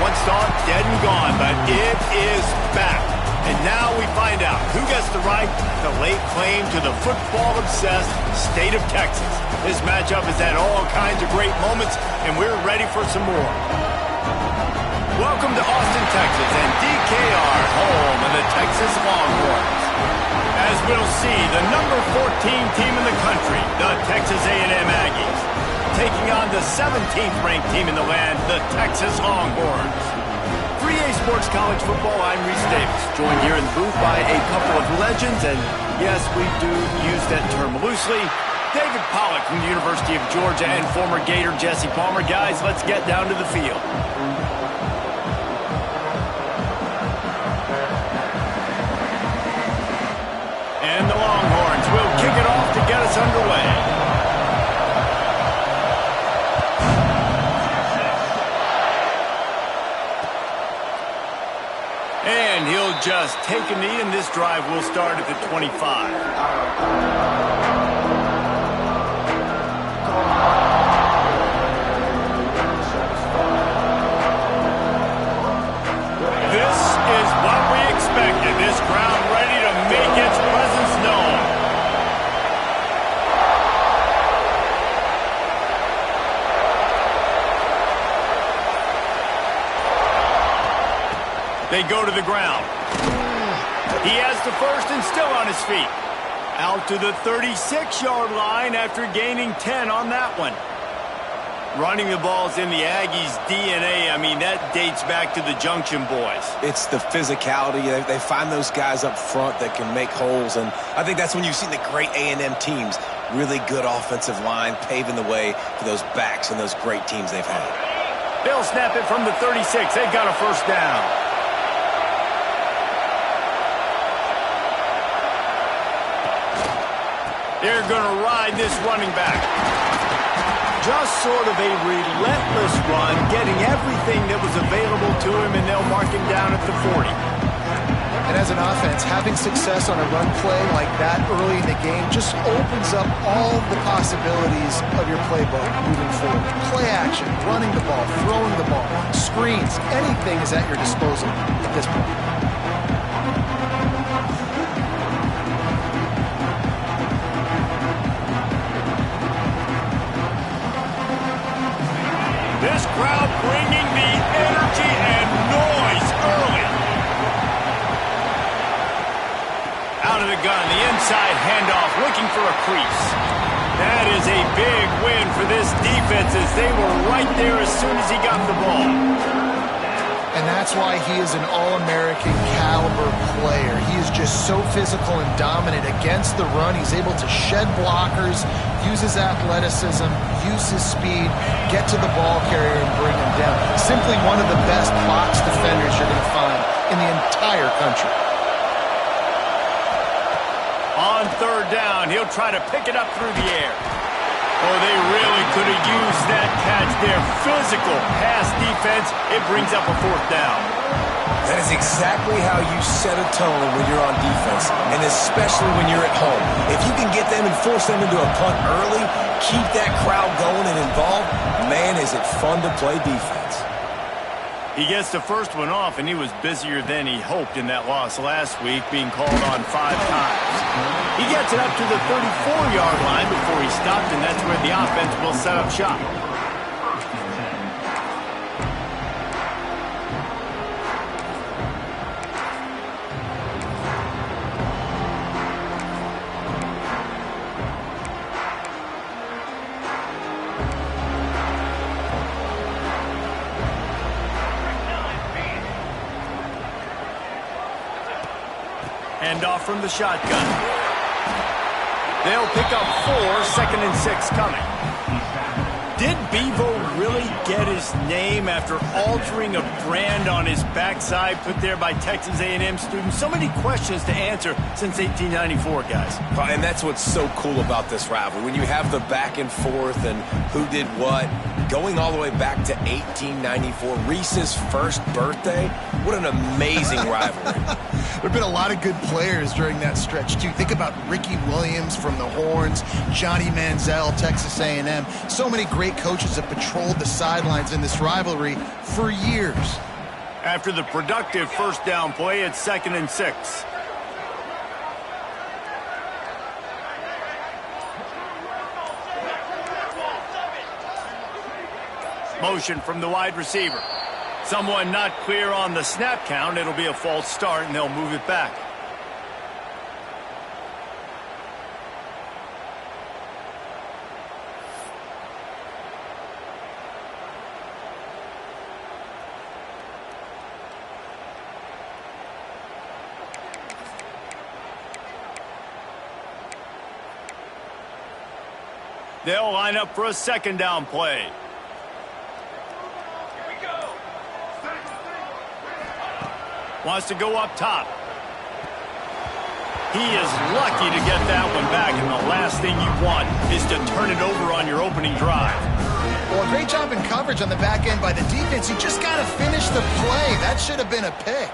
once thought dead and gone, but it is back. And now we find out who gets the right to lay claim to the football-obsessed state of Texas. This matchup has had all kinds of great moments, and we're ready for some more. Welcome to Austin, Texas, and DKR, home of the Texas Longhorns. As we'll see, the number 14 team in the country, the Texas A&M Aggies, taking on the 17th-ranked team in the land, the Texas Longhorns. 3A Sports College Football, I'm Reese Davis, joined here in the booth by a couple of legends, and yes, we do use that term loosely. David Pollack from the University of Georgia and former Gator Jesse Palmer. Guys, let's get down to the field. And the Longhorns will kick it off to get us underway. And he'll just take a knee, and this drive will start at the 25. This is what we expected. This crowd ready to make its presence known. They go to the ground. He has the first and still on his feet. Out to the 36-yard line after gaining 10 on that one. Running the ball's in the Aggies' DNA. I mean, that dates back to the Junction boys. It's the physicality. They find those guys up front that can make holes, and I think that's when you've seen the great A&M teams. Really good offensive line, paving the way for those backs and those great teams they've had. They'll snap it from the 36. They've got a first down. They're going to ride this running back. Just sort of a relentless run, getting everything that was available to him, and they'll mark him down at the 40. And as an offense, having success on a run play like that early in the game just opens up all the possibilities of your playbook moving forward. Play action, running the ball, throwing the ball, screens, anything is at your disposal at this point. This crowd bringing the energy and noise early. Out of the gun, the inside handoff, looking for a crease. That is a big win for this defense as they were right there as soon as he got the ball. And that's why he is an All-American caliber player. He is just so physical and dominant against the run. He's able to shed blockers, use his athleticism, use his speed, get to the ball carrier and bring him down. Simply one of the best box defenders you're going to find in the entire country. On third down, he'll try to pick it up through the air. Oh, they really could have used that catch there. Physical pass defense. It brings up a fourth down. That is exactly how you set a tone when you're on defense, and especially when you're at home. If you can get them and force them into a punt early, keep that crowd going and involved, man, is it fun to play defense. He gets the first one off, and he was busier than he hoped in that loss last week, being called on 5 times. He gets it up to the 34-yard line before he stopped, and that's where the offense will set up shop. Handoff from the shotgun. They'll pick up 4, 2nd and 6 coming. Did Bevo really get his name after altering a brand on his backside put there by Texas A&M students? So many questions to answer since 1894, guys. And that's what's so cool about this rivalry. When you have the back and forth and who did what, going all the way back to 1894, Reese's first birthday, what an amazing rivalry. There have been a lot of good players during that stretch, too. Think about Ricky Williams from the Horns, Johnny Manziel, Texas A&M. So many great coaches have patrolled the sidelines in this rivalry for years. After the productive first down play, it's 2nd and 6. Motion from the wide receiver. Someone not clear on the snap count. It'll be a false start, and they'll move it back. They'll line up for a 2nd down play. Wants to go up top. He is lucky to get that one back, and the last thing you want is to turn it over on your opening drive. Well, a great job in coverage on the back end by the defense. You just got to finish the play. That should have been a pick.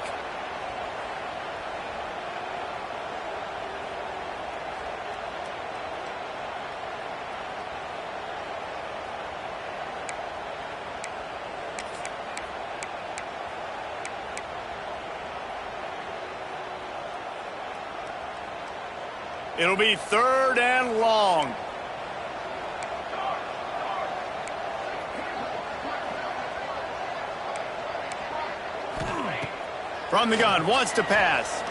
It'll be 3rd and long. From the gun, wants to pass.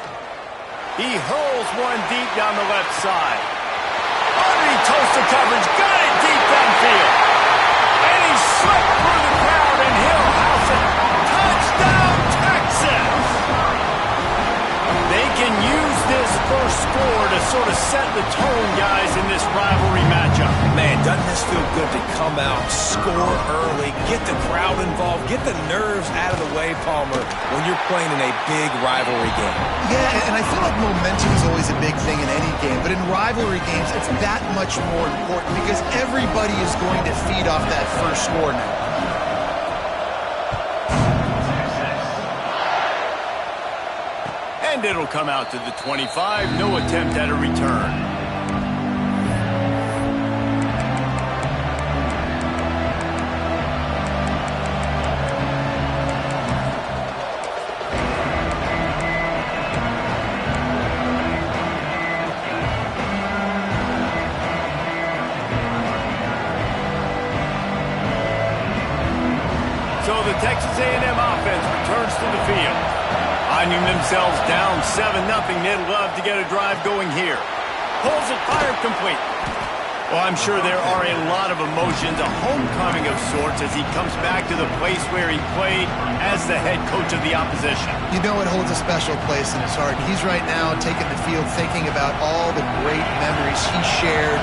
He hurls one deep down the left side. Underneath toasted coverage, got it deep downfield. And he slipped through the crowd, and he'll house it. Touchdown, Texas! They can use this first score to sort of set the tone, guys, in this rivalry matchup. Man, doesn't this feel good to come out, score early, get the crowd involved, get the nerves out of the way, Palmer, when you're playing in a big rivalry game. Yeah, and I feel like momentum is always a big thing in any game, but in rivalry games, it's that much more important because everybody is going to feed off that first score now. And it'll come out to the 25. No attempt at a return. So the Texas A&M offense returns to the field. Finding themselves down 7-0, they'd love to get a drive going here. Pulls it, fired complete. Well, I'm sure there are a lot of emotions, a homecoming of sorts as he comes back to the place where he played as the head coach of the opposition. You know it holds a special place in his heart. He's right now taking the field thinking about all the great memories he shared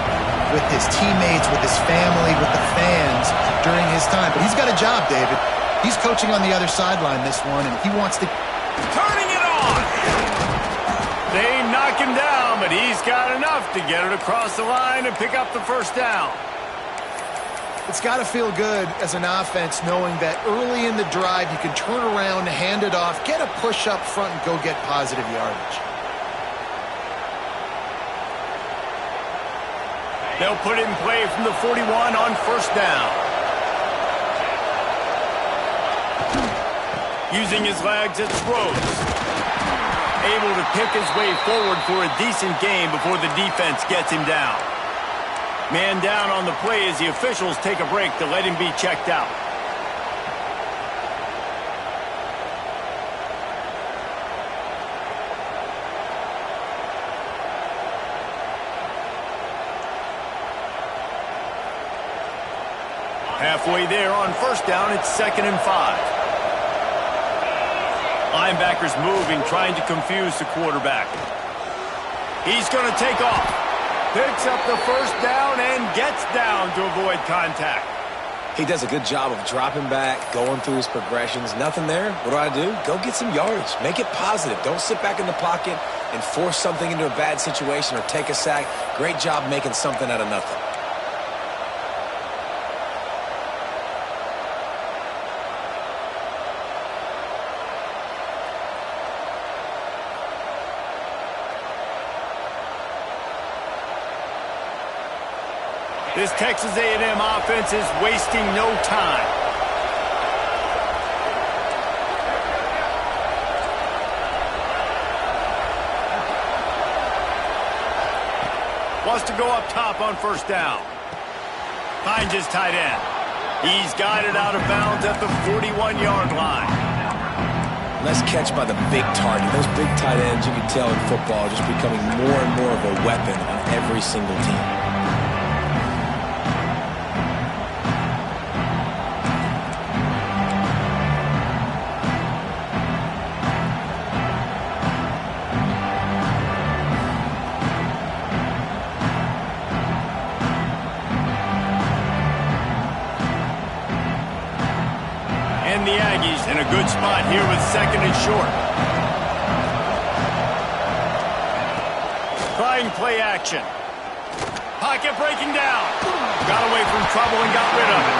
with his teammates, with his family, with the fans during his time. But he's got a job, David. He's coaching on the other sideline this one, and he wants to... Turning it on! They knock him down, but he's got enough to get it across the line and pick up the first down. It's got to feel good as an offense knowing that early in the drive you can turn around, hand it off, get a push up front, and go get positive yardage. They'll put it in play from the 41 on first down. Using his legs, it's Rhodes. Able to pick his way forward for a decent gain before the defense gets him down. Man down on the play as the officials take a break to let him be checked out. Halfway there on first down, it's 2nd and 5. Linebackers moving, trying to confuse the quarterback. He's going to take off. Picks up the first down and gets down to avoid contact. He does a good job of dropping back, going through his progressions. Nothing there. What do? Go get some yardage. Make it positive. Don't sit back in the pocket and force something into a bad situation or take a sack. Great job making something out of nothing. This Texas A&M offense is wasting no time. Wants to go up top on first down. Finds his tight end. He's guided out of bounds at the 41-yard line. Nice catch by the big target. Those big tight ends, you can tell in football, are just becoming more and more of a weapon on every single team. And the Aggies in a good spot here with second and short. Trying play action. Pocket breaking down. Got away from trouble and got rid of it.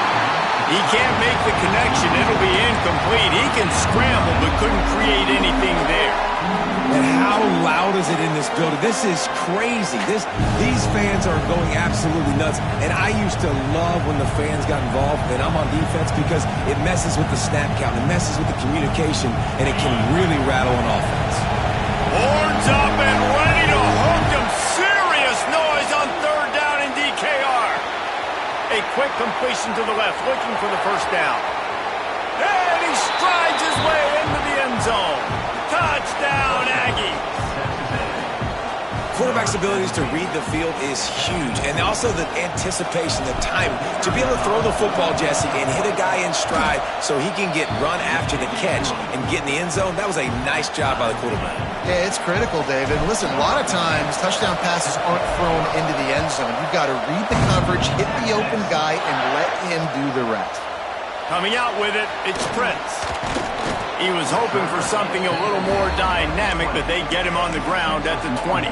He can't make the connection. It'll be incomplete. He can scramble but couldn't create anything there. And how loud is it in this building? This is crazy. These fans are going absolutely nuts. And I used to love when the fans got involved, and I'm on defense, because it messes with the snap count, it messes with the communication, and it can really rattle an offense. Horns up and ready to hook him. Serious noise on third down in DKR. A quick completion to the left, looking for the first down. And he strides his way into the end zone. Touchdown, Aggies. Quarterback's abilities to read the field is huge, and also the anticipation, the time to be able to throw the football, Jesse, and hit a guy in stride so he can get run after the catch and get in the end zone. That was a nice job by the quarterback. Yeah, it's critical, David. Listen, a lot of times touchdown passes aren't thrown into the end zone. You've got to read the coverage, hit the open guy, and let him do the rest. Coming out with it, it's Prince. He was hoping for something a little more dynamic, but they get him on the ground at the 20.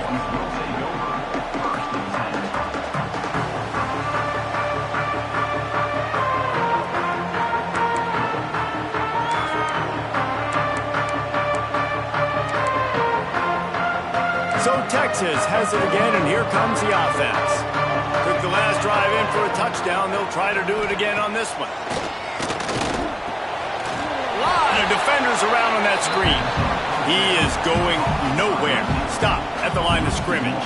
So Texas has it again, and here comes the offense. Took the last drive in for a touchdown. They'll try to do it again on this one. Lot of defenders around on that screen. He is going nowhere. Stop at the line of scrimmage.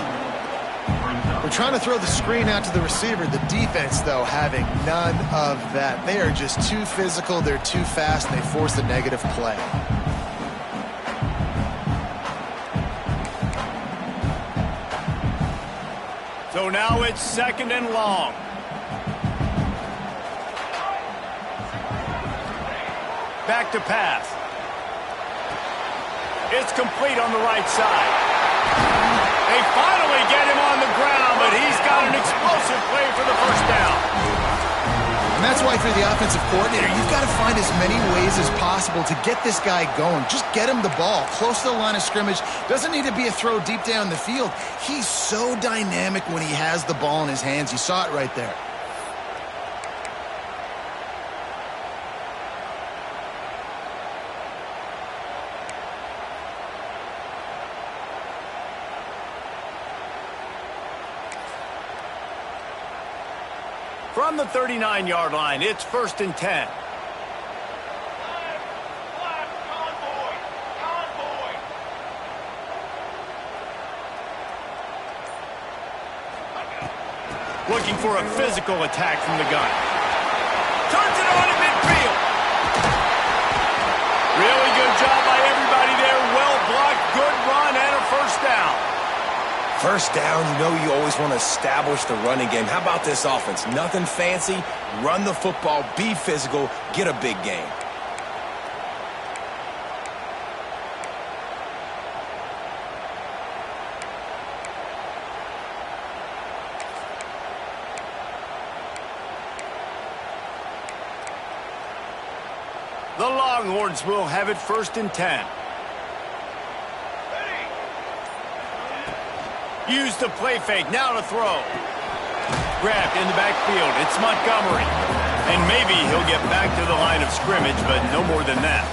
We're trying to throw the screen out to the receiver. The defense, though, having none of that. They are just too physical. They're too fast, and they force the negative play. So now it's second and long. Back to pass. It's complete on the right side. They finally get him on the ground, but he's got an explosive play for the first down. And that's why, if you're the offensive coordinator, you've got to find as many ways as possible to get this guy going. Just get him the ball close to the line of scrimmage. Doesn't need to be a throw deep down the field. He's so dynamic when he has the ball in his hands. You saw it right there. From the 39-yard line, it's first and 10. Looking for a physical attack from the gun. Turns it on in midfield. Really good job by everybody there. Well blocked, good run, and a first down. First down, you know you always want to establish the running game. How about this offense? Nothing fancy. Run the football, be physical, get a big gain. The Longhorns will have it first and 10. Use the play fake, now to throw. Grabbed in the backfield, it's Montgomery. And maybe he'll get back to the line of scrimmage, but no more than that.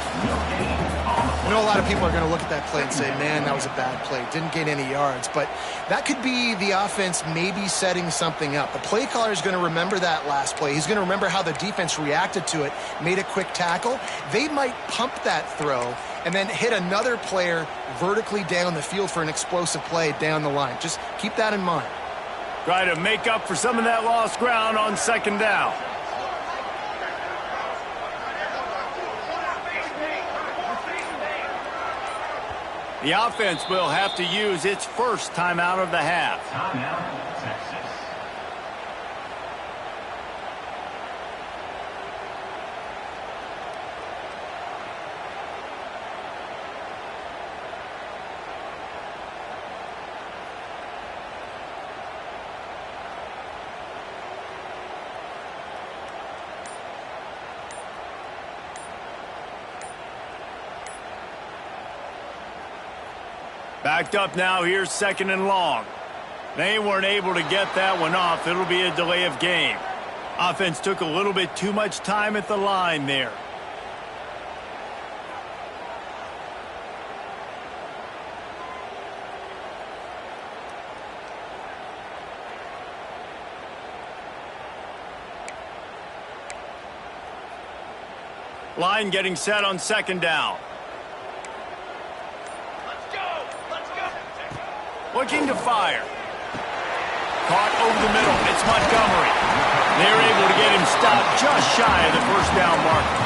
I know a lot of people are going to look at that play and say, man, that was a bad play. Didn't gain any yards. But that could be the offense maybe setting something up. The play caller is going to remember that last play. He's going to remember how the defense reacted to it, made a quick tackle. They might pump that throw and then hit another player vertically down the field for an explosive play down the line. Just keep that in mind. Try to make up for some of that lost ground on second down. The offense will have to use its first timeout of the half. Timeout, Texas. Backed up now, here's second and long. They weren't able to get that one off. It'll be a delay of game. Offense took a little bit too much time at the line there. Line getting set on second down. Looking to fire. Caught over the middle. It's Montgomery. They're able to get him stopped just shy of the first down marker.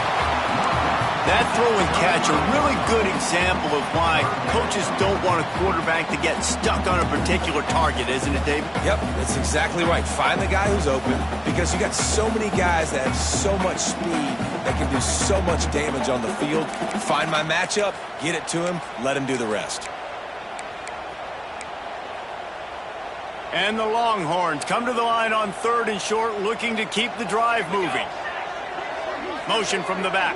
That throw and catch a really good example of why coaches don't want a quarterback to get stuck on a particular target, isn't it, David? Yep, that's exactly right. Find the guy who's open because you got so many guys that have so much speed that can do so much damage on the field. Find my matchup, get it to him, let him do the rest. And the Longhorns come to the line on third and short, looking to keep the drive moving. Motion from the back.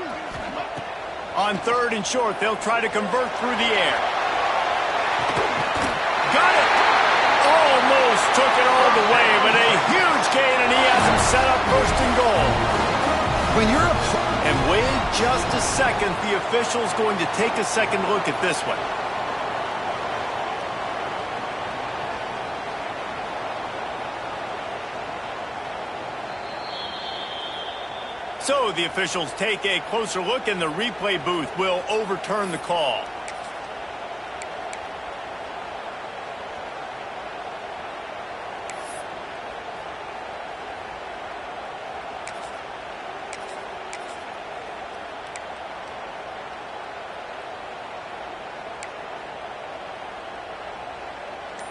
On third and short, they'll try to convert through the air. Got it! Almost took it all the way, but a huge gain, and he has him set up first and goal. When you're And wait just a second, the official's going to take a second look at this one. So the officials take a closer look, and the replay booth will overturn the call.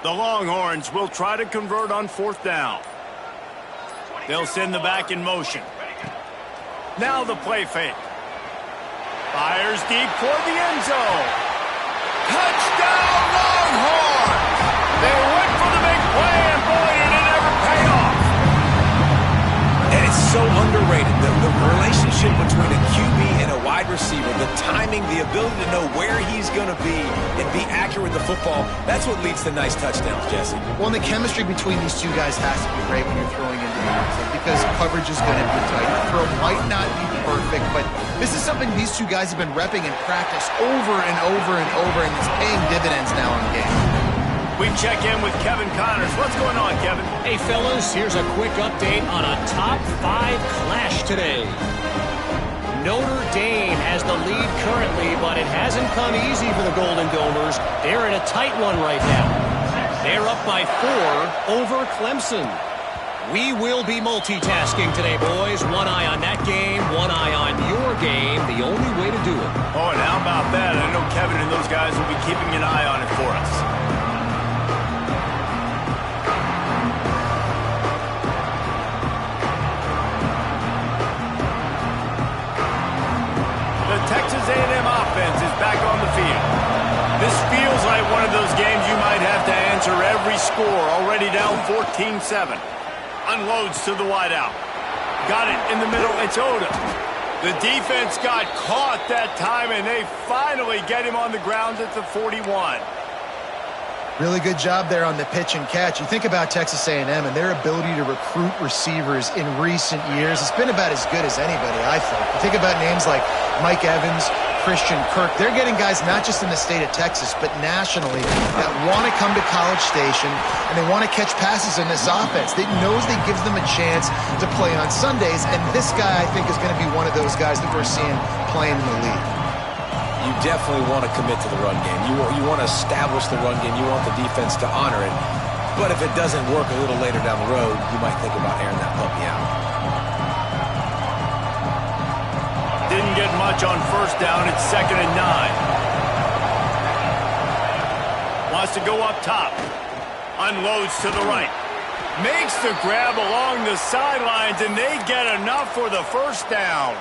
The Longhorns will try to convert on fourth down. They'll send the back in motion. Now the play fake. Fires deep toward the end zone. Touchdown, Longhorns! They went for the big play, and boy, did it ever pay off. And it's so underrated. The relationship between a QB and a wide receiver, the timing, the ability to know where he's going to be and be accurate with the football, that's what leads to nice touchdowns, Jesse. Well, and the chemistry between these two guys has to be great when you're throwing into the end zone because coverage is going to be tight. The throw might not be perfect, but this is something these two guys have been repping in practice over and over and over, and it's paying dividends now in game. We check in with Kevin Connors. What's going on, Kevin? Hey, fellas, here's a quick update on a top 5 clash today. Notre Dame has the lead currently, but it hasn't come easy for the Golden Domers. They're in a tight one right now. They're up by 4 over Clemson. We will be multitasking today, boys. One eye on that game, one eye on your game. The only way to do it. Oh, and how about that? I know Kevin and those guys will be keeping an eye on it for us. The Texas A&M offense is back on the field. This feels like one of those games you might have to answer every score. Already down 14-7. Unloads to the wideout. Got it in the middle. It's Oda. The defense got caught that time, and they finally get him on the ground at the 41. Really good job there on the pitch and catch. You think about Texas A&M and their ability to recruit receivers in recent years. It's been about as good as anybody, I think. You think about names like Mike Evans, Christian Kirk. They're getting guys not just in the state of Texas, but nationally that want to come to College Station and they want to catch passes in this offense. They knows they gives them a chance to play on Sundays, and this guy, I think, is going to be one of those guys that we're seeing playing in the league. You definitely want to commit to the run game. You want to establish the run game. You want the defense to honor it. But if it doesn't work a little later down the road, you might think about airing that puppy out. Didn't get much on first down. It's 2nd and 9. Wants to go up top. Unloads to the right. Makes the grab along the sidelines, and they get enough for the first down.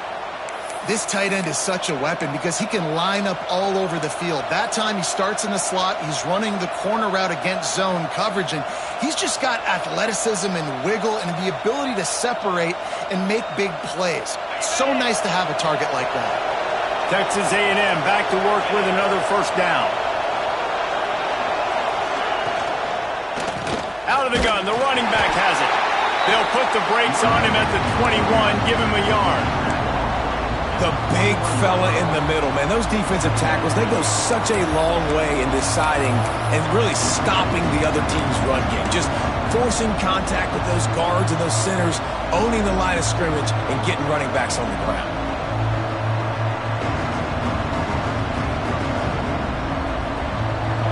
This tight end is such a weapon because he can line up all over the field. That time he starts in the slot. He's running the corner route against zone coverage, and he's just got athleticism and wiggle and the ability to separate and make big plays. So nice to have a target like that. Texas A&M back to work with another first down. Out of the gun, the running back has it. They'll put the brakes on him at the 21, give him a yard. The big fella in the middle, man. Those defensive tackles, they go such a long way in deciding and really stopping the other team's run game. Just forcing contact with those guards and those centers, owning the line of scrimmage, and getting running backs on the ground.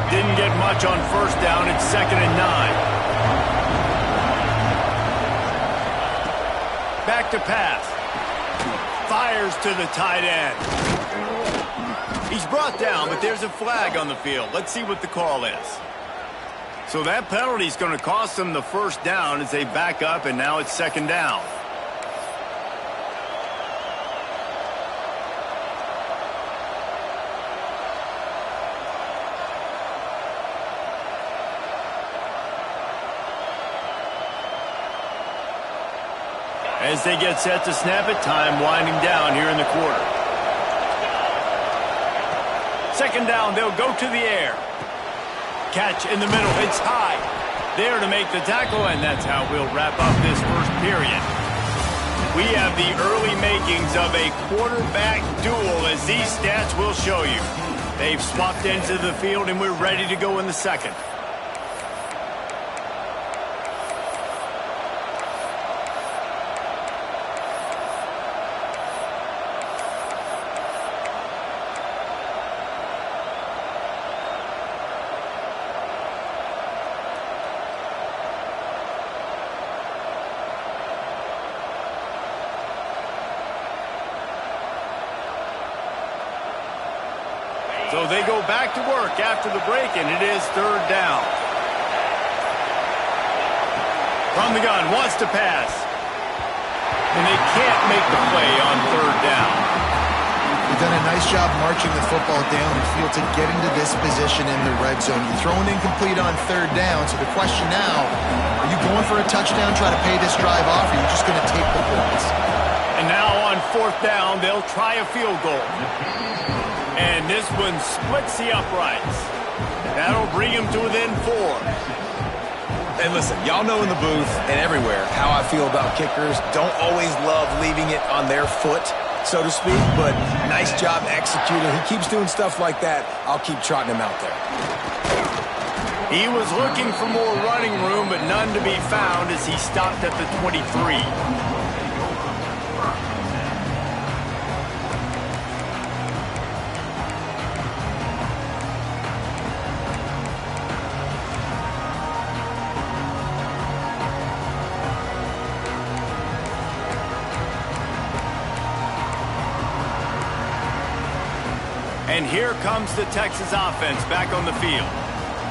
Didn't get much on first down. It's 2nd and 9. Back to pass. Fires to the tight end. He's brought down, but there's a flag on the field. Let's see what the call is. So that penalty is going to cost them the first down as they back up, and now it's 2nd down. As they get set to snap it, time winding down here in the quarter. 2nd down, they'll go to the air. Catch in the middle, it's high. There to make the tackle, and that's how we'll wrap up this first period. We have the early makings of a quarterback duel, as these stats will show you. They've swapped into the field, and we're ready to go in the second. So they go back to work after the break, and it is 3rd down. From the gun, wants to pass. And they can't make the play on 3rd down. They've done a nice job marching the football down the field to get into this position in the red zone. You throw an incomplete on 3rd down, so the question now, are you going for a touchdown, try to pay this drive off, or are you just going to take the points? And now on 4th down, they'll try a field goal. And this one splits the uprights. That'll bring him to within 4. And listen, y'all know in the booth and everywhere how I feel about kickers. Don't always love leaving it on their foot, so to speak, but nice job executing. He keeps doing stuff like that. I'll keep trotting him out there. He was looking for more running room, but none to be found as he stopped at the 23. And here comes the Texas offense back on the field.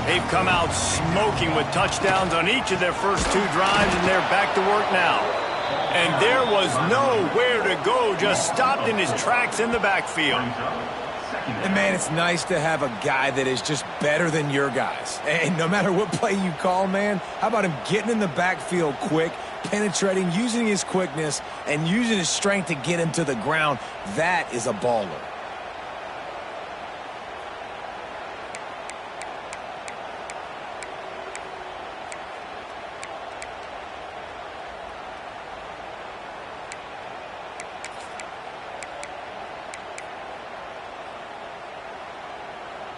They've come out smoking with touchdowns on each of their first 2 drives, and they're back to work now. And there was nowhere to go, just stopped in his tracks in the backfield. And, man, it's nice to have a guy that is just better than your guys. And no matter what play you call, man, how about him getting in the backfield quick, penetrating, using his quickness, and using his strength to get him to the ground? That is a baller.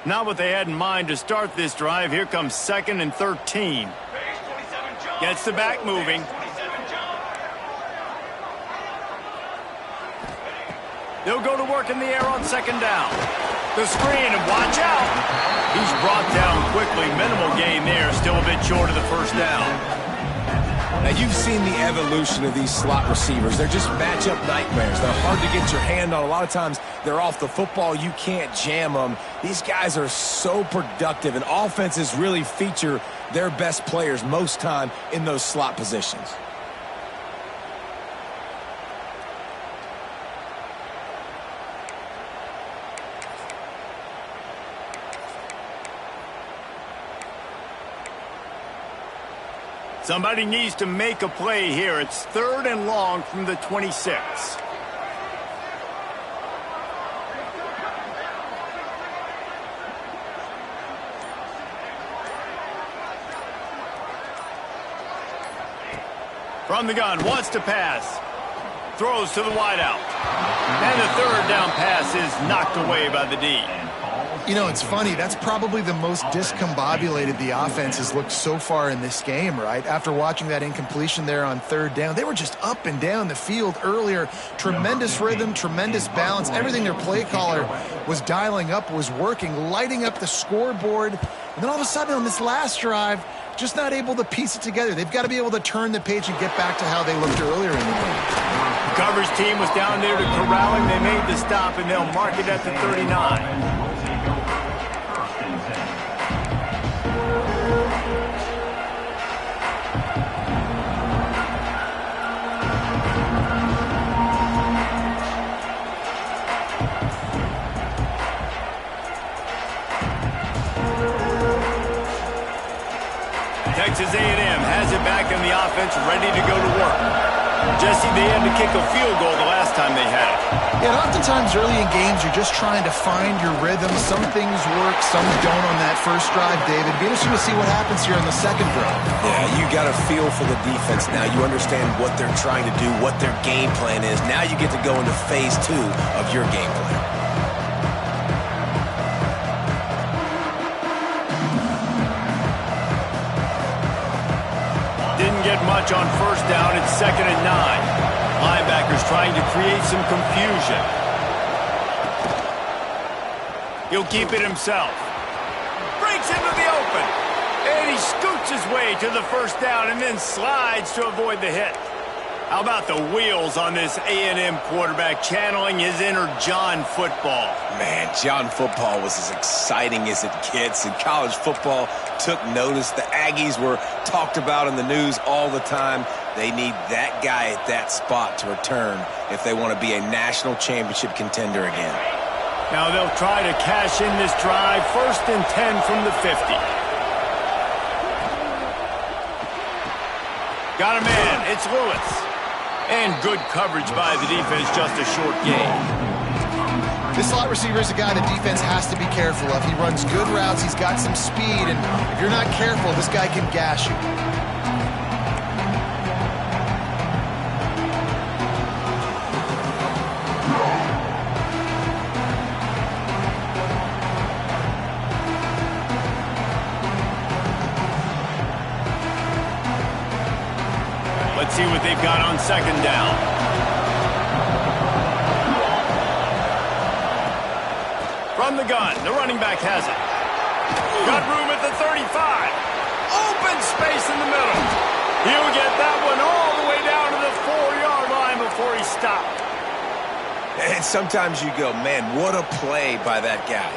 Not what they had in mind to start this drive. Here comes 2nd and 13. Gets the back moving. They'll go to work in the air on 2nd down. The screen, and watch out. He's brought down quickly. Minimal gain there. Still a bit short of the first down. Now, you've seen the evolution of these slot receivers. They're just matchup nightmares. They're hard to get your hand on. A lot of times, they're off the football. You can't jam them. These guys are so productive, and offenses really feature their best players most time in those slot positions. Somebody needs to make a play here. It's 3rd and long from the 26. From the gun, wants to pass. Throws to the wideout. And the 3rd down pass is knocked away by the D. You know, it's funny. That's probably the most discombobulated the offense has looked so far in this game, right? After watching that incompletion there on 3rd down, they were just up and down the field earlier. Tremendous rhythm, tremendous balance. Everything their play caller was dialing up was working, lighting up the scoreboard. And then all of a sudden on this last drive, just not able to piece it together. They've got to be able to turn the page and get back to how they looked earlier in the game. The coverage team was down there to corral him. They made the stop, and they'll mark it at the 39. Texas A&M has it back in the offense, ready to go to work. Jesse, they had to kick a field goal the last time they had it. Yeah, and oftentimes early in games, you're just trying to find your rhythm. Some things work, some don't on that first drive, David. Be interesting to see what happens here in the second drive. Yeah, you got a feel for the defense now. You understand what they're trying to do, what their game plan is. Now you get to go into phase 2 of your game plan. Get much on first down. It's 2nd and 9. Linebackers trying to create some confusion. He'll keep it himself. Breaks into the open. And he scoots his way to the first down and then slides to avoid the hit. How about the wheels on this A&M quarterback channeling his inner John Football? Man, John Football was as exciting as it gets, and college football took notice. The Aggies were talked about in the news all the time. They need that guy at that spot to return if they want to be a national championship contender again. Now they'll try to cash in this drive. 1st and 10 from the 50. Got a man. It's Lewis. And good coverage by the defense, just a short gain. This slot receiver is a guy the defense has to be careful of. He runs good routes, he's got some speed, and if you're not careful, this guy can gash you. Let's see what they've got on 2nd down. From the gun, the running back has it. Got room at the 35. Open space in the middle. He'll get that one all the way down to the 4-yard line before he stopped. And sometimes you go, man, what a play by that guy.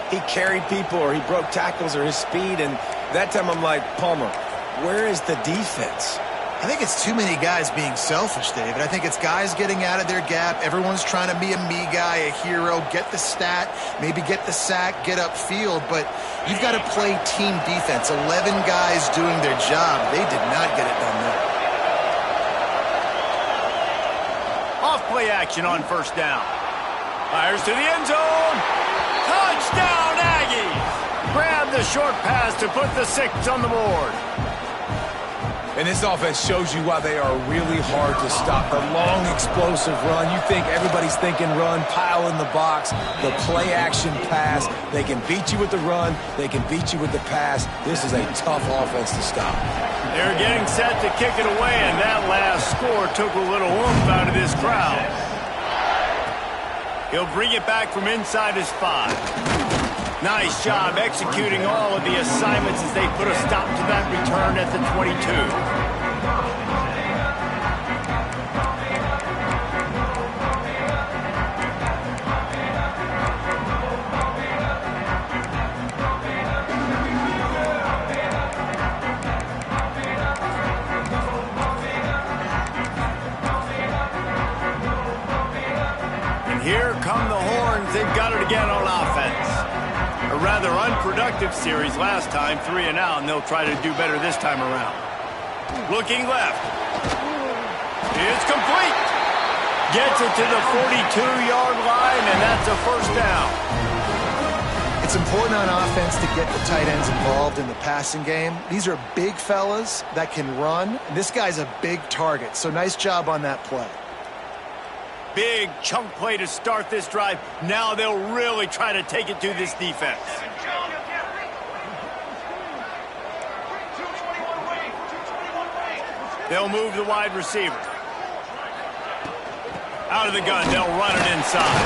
He carried people, or he broke tackles, or his speed. And that time I'm like, Palmer, where is the defense? I think it's too many guys being selfish, David. I think it's guys getting out of their gap. Everyone's trying to be a me guy, a hero, get the stat, maybe get the sack, get upfield. But you've got to play team defense. 11 guys doing their job. They did not get it done there. Off play action on 1st down. Fires to the end zone. Touchdown, Aggies! Grab the short pass to put the 6 on the board. And this offense shows you why they are really hard to stop. The long, explosive run. You think everybody's thinking run, pile in the box, the play-action pass. They can beat you with the run. They can beat you with the pass. This is a tough offense to stop. They're getting set to kick it away, and that last score took a little oomph out of this crowd. He'll bring it back from inside his 5. Nice job executing all of the assignments as they put a stop to that return at the 22. Here come the horns. They've got it again on offense. A rather unproductive series last time, 3 and out, and they'll try to do better this time around. Looking left. It's complete. Gets it to the 42-yard line, and that's a first down. It's important on offense to get the tight ends involved in the passing game. These are big fellas that can run. And this guy's a big target, so nice job on that play. Big chunk play to start this drive. Now they'll really try to take it to this defense. They'll move the wide receiver. Out of the gun, they'll run it inside.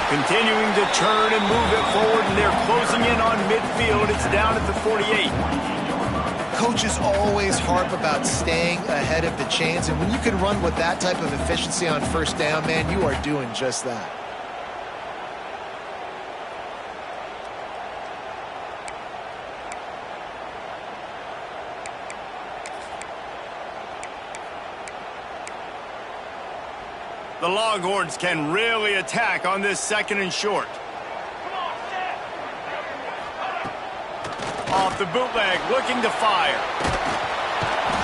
Continuing to turn and move it forward, and they're closing in on midfield. It's down at the 48. Coaches always harp about staying ahead of the chains, and when you can run with that type of efficiency on first down, man, you are doing just that. The Longhorns can really attack on this 2nd and short. Off the bootleg, looking to fire.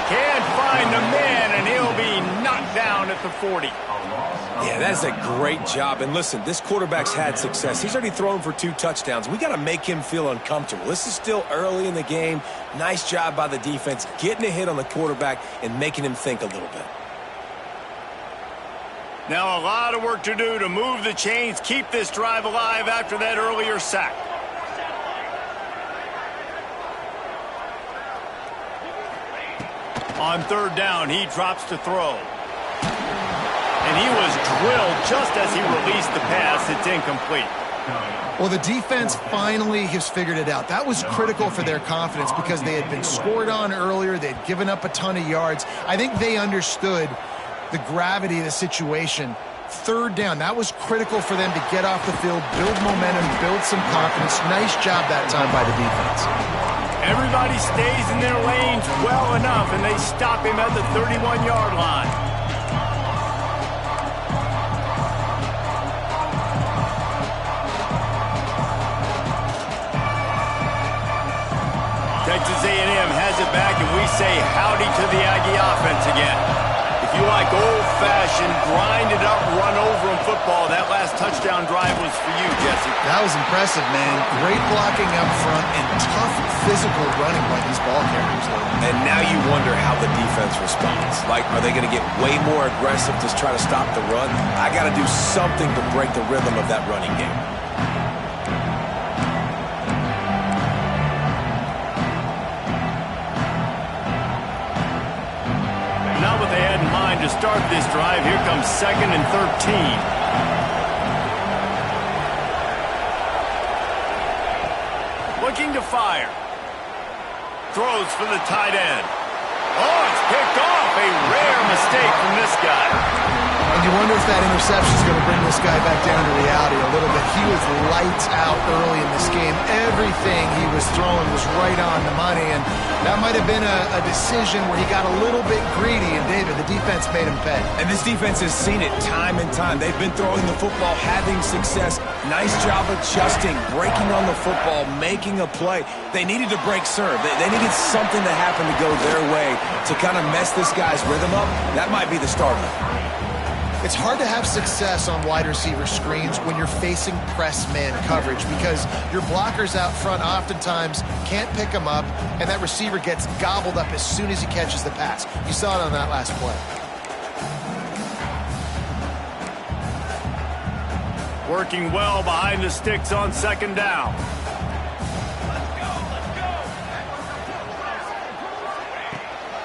Can't find the man, and he'll be knocked down at the 40. Yeah, that's a great job. And listen, this quarterback's had success. He's already thrown for 2 touchdowns. We got to make him feel uncomfortable. This is still early in the game. Nice job by the defense, getting a hit on the quarterback and making him think a little bit. Now a lot of work to do to move the chains, keep this drive alive after that earlier sack. On 3rd down, he drops to throw. And he was drilled just as he released the pass. It's incomplete. Well, the defense finally has figured it out. That was critical for their confidence because they had been scored on earlier. They'd given up a ton of yards. I think they understood the gravity of the situation. 3rd down, that was critical for them to get off the field, build momentum, build some confidence. Nice job that time by the defense. Everybody stays in their lanes well enough, and they stop him at the 31-yard line. Texas A&M has it back, and we say howdy to the Aggie offense again. If you like old-fashioned, grind-it-up, run-over-'em football, that last touchdown drive was for you, Jesse. That was impressive, man. Great blocking up front and tough physical running by these ball carriers. And now you wonder how the defense responds. Like, are they going to get way more aggressive to try to stop the run? I got to do something to break the rhythm of that running game. Not what they had in mind to start this drive. Here comes 2nd and 13. Looking to fire. Throws for the tight end. Oh, it's picked off. A rare mistake from this guy. And you wonder if that interception is going to bring this guy back down to reality a little bit. He was lights out early in this game. Everything he was throwing was right on the money, and that might have been a decision where he got a little bit greedy, and David, the defense made him pay. And this defense has seen it time and time. They've been throwing the football, having success. Nice job adjusting, breaking on the football, making a play. They needed to break serve. They needed something to happen to go their way to kind of mess this guy's rhythm up. That might be the start of it. It's hard to have success on wide receiver screens when you're facing press man coverage because your blockers out front oftentimes can't pick them up, and that receiver gets gobbled up as soon as he catches the pass. You saw it on that last play. Working well behind the sticks on 2nd down.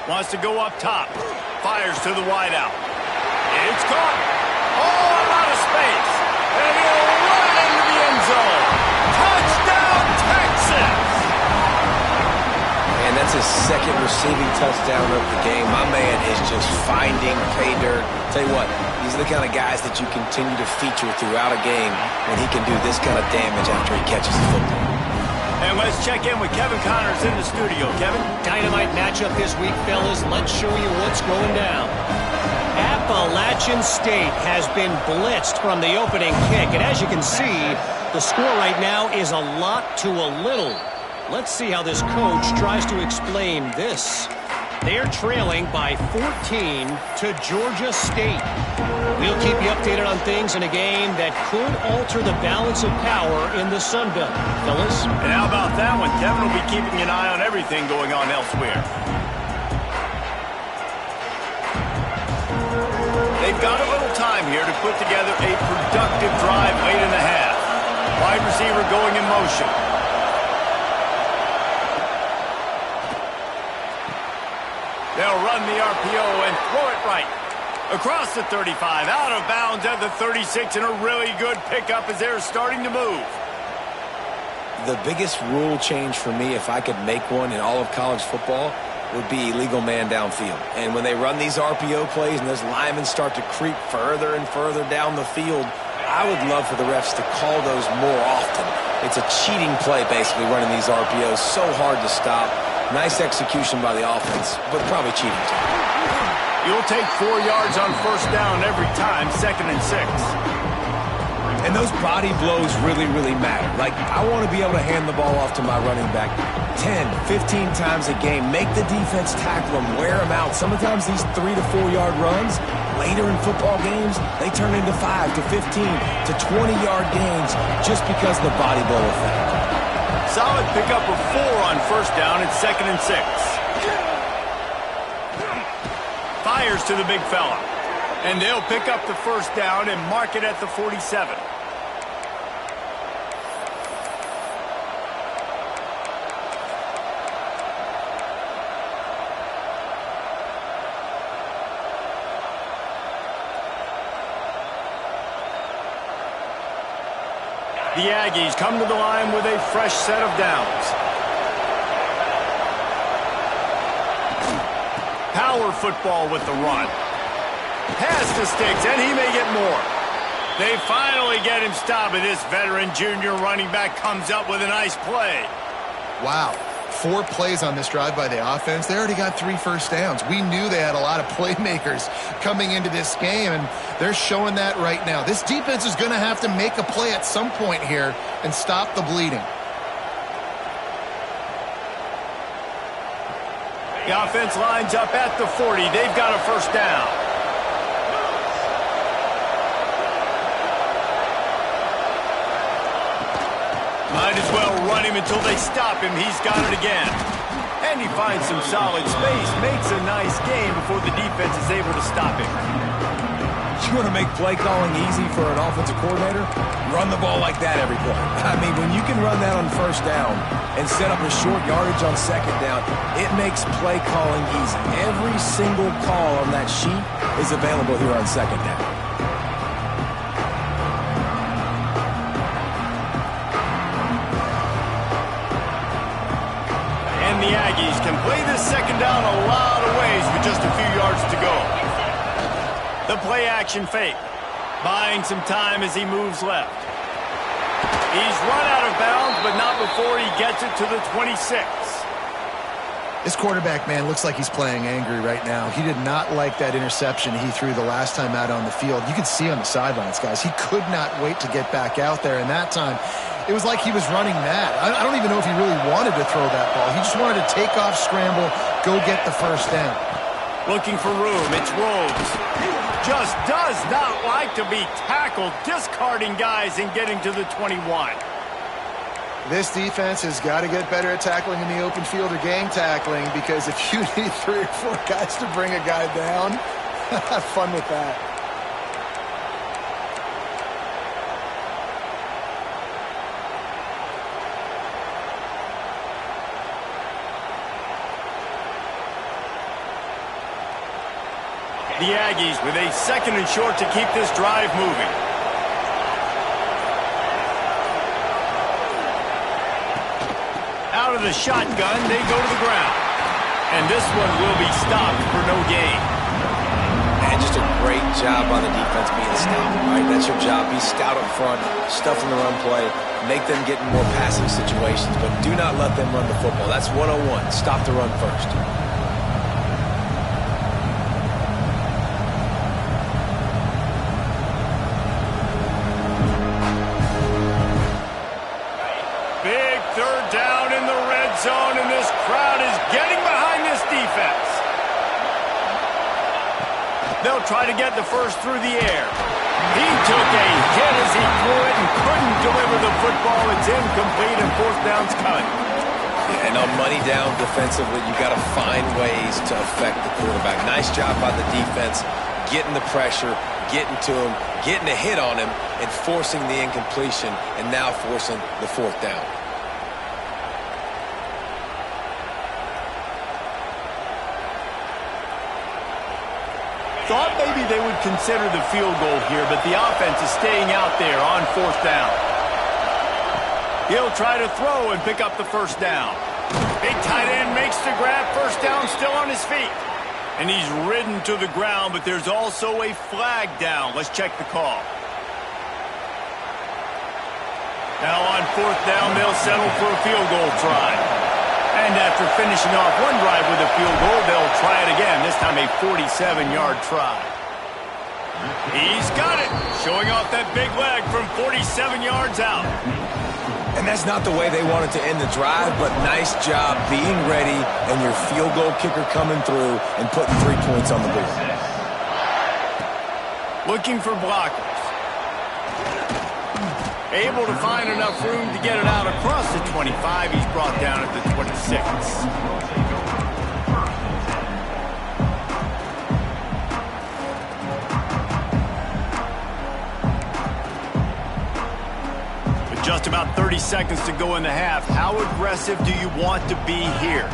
Wants to go up top. Fires to the wideout. It's caught. Oh, a lot of space. second receiving touchdown of the game. My man is just finding pay dirt. Tell you what, these are the kind of guys that you continue to feature throughout a game when he can do this kind of damage after he catches the football. And let's check in with Kevin Connors in the studio. Kevin? Dynamite matchup this week, fellas. Let's show you what's going down. Appalachian State has been blitzed from the opening kick. And as you can see, the score right now is a lot to a little. Let's see how this coach tries to explain this. They're trailing by 14 to Georgia State. We'll keep you updated on things in a game that could alter the balance of power in the Sun Belt. Fellas? And how about that one? Kevin will be keeping an eye on everything going on elsewhere. They've got a little time here to put together a productive drive late in the half. Wide receiver going in motion. They'll run the RPO and throw it right. Across the 35, out of bounds at the 36, and a really good pickup as they're starting to move. The biggest rule change for me, if I could make one in all of college football, would be illegal man downfield. And when they run these RPO plays and those linemen start to creep further and further down the field, I would love for the refs to call those more often. It's a cheating play, basically, running these RPOs. So hard to stop. Nice execution by the offense, but probably cheating too. You'll take 4 yards on first down every time, 2nd and 6. And those body blows really, really matter. Like, I want to be able to hand the ball off to my running back 10, 15 times a game. Make the defense tackle them, wear them out. Sometimes these 3 to 4 yard runs, later in football games, they turn into 5 to 15 to 20 yard gains just because of the body blow effect. Solid pickup of 4 on first down. It's 2nd and 6. Fires to the big fella. And they'll pick up the first down and mark it at the 47. The Aggies come to the line with a fresh set of downs. Power football with the run. Pass to Sticks, and he may get more. They finally get him stopped, and this veteran junior running back comes up with a nice play. Wow. 4 plays on this drive by the offense. They already got 3 first downs. We knew they had a lot of playmakers coming into this game, and they're showing that right now. This defense is going to have to make a play at some point here and stop the bleeding. The offense lines up at the 40. They've got a first down. Might as well run him until they stop him. He's got it again. And he finds some solid space. Makes a nice game before the defense is able to stop him. You want to make play calling easy for an offensive coordinator? Run the ball like that every play. I mean, when you can run that on first down and set up a short yardage on second down, it makes play calling easy. Every single call on that sheet is available here on second down. And the Aggies can play this second down a lot of ways with just a few yards to go. The play action fake, buying some time as he moves left. He's run out of bounds, but not before he gets it to the 26. This quarterback, man, looks like he's playing angry right now. He did not like that interception he threw the last time out on the field. You can see on the sidelines, guys, he could not wait to get back out there. And that time, it was like he was running mad. I don't even know if he really wanted to throw that ball. He just wanted to take off, scramble, go get the first down. Looking for room. It's Rhodes. Just does not like to be tackled, discarding guys and getting to the 21. This defense has got to get better at tackling in the open field or gang tackling, because if you need 3 or 4 guys to bring a guy down, have fun with that. The Aggies with a 2nd and short to keep this drive moving. Out of the shotgun, they go to the ground. And this one will be stopped for no gain. And just a great job on the defense being stout, right? That's your job. Be stout up front, stuff in the run play, make them get in more passing situations, but do not let them run the football. That's 101. Stop the run first. Big third down in the red zone, and this crowd is getting behind this defense. They'll try to get the first through the air. He took a hit as he threw it and couldn't deliver the football. It's incomplete, and fourth down's coming. And on money down defensively, you got to find ways to affect the quarterback. Nice job by the defense, getting the pressure, getting to him, getting a hit on him, and forcing the incompletion, and now forcing the fourth down. Thought maybe they would consider the field goal here, but the offense is staying out there on fourth down. He'll try to throw and pick up the first down. Big tight end makes the grab. First down, still on his feet. And he's ridden to the ground, but there's also a flag down. Let's check the call. Now on fourth down, they'll settle for a field goal try. And after finishing off one drive with a field goal, they'll try it again, this time a 47-yard try. He's got it, showing off that big leg from 47 yards out. And that's not the way they wanted to end the drive, but nice job being ready and your field goal kicker coming through and putting 3 points on the board. Looking for blockers. Able to find enough room to get it out across the 25. He's brought down at the 26. With just about 30 seconds to go in the half, how aggressive do you want to be here?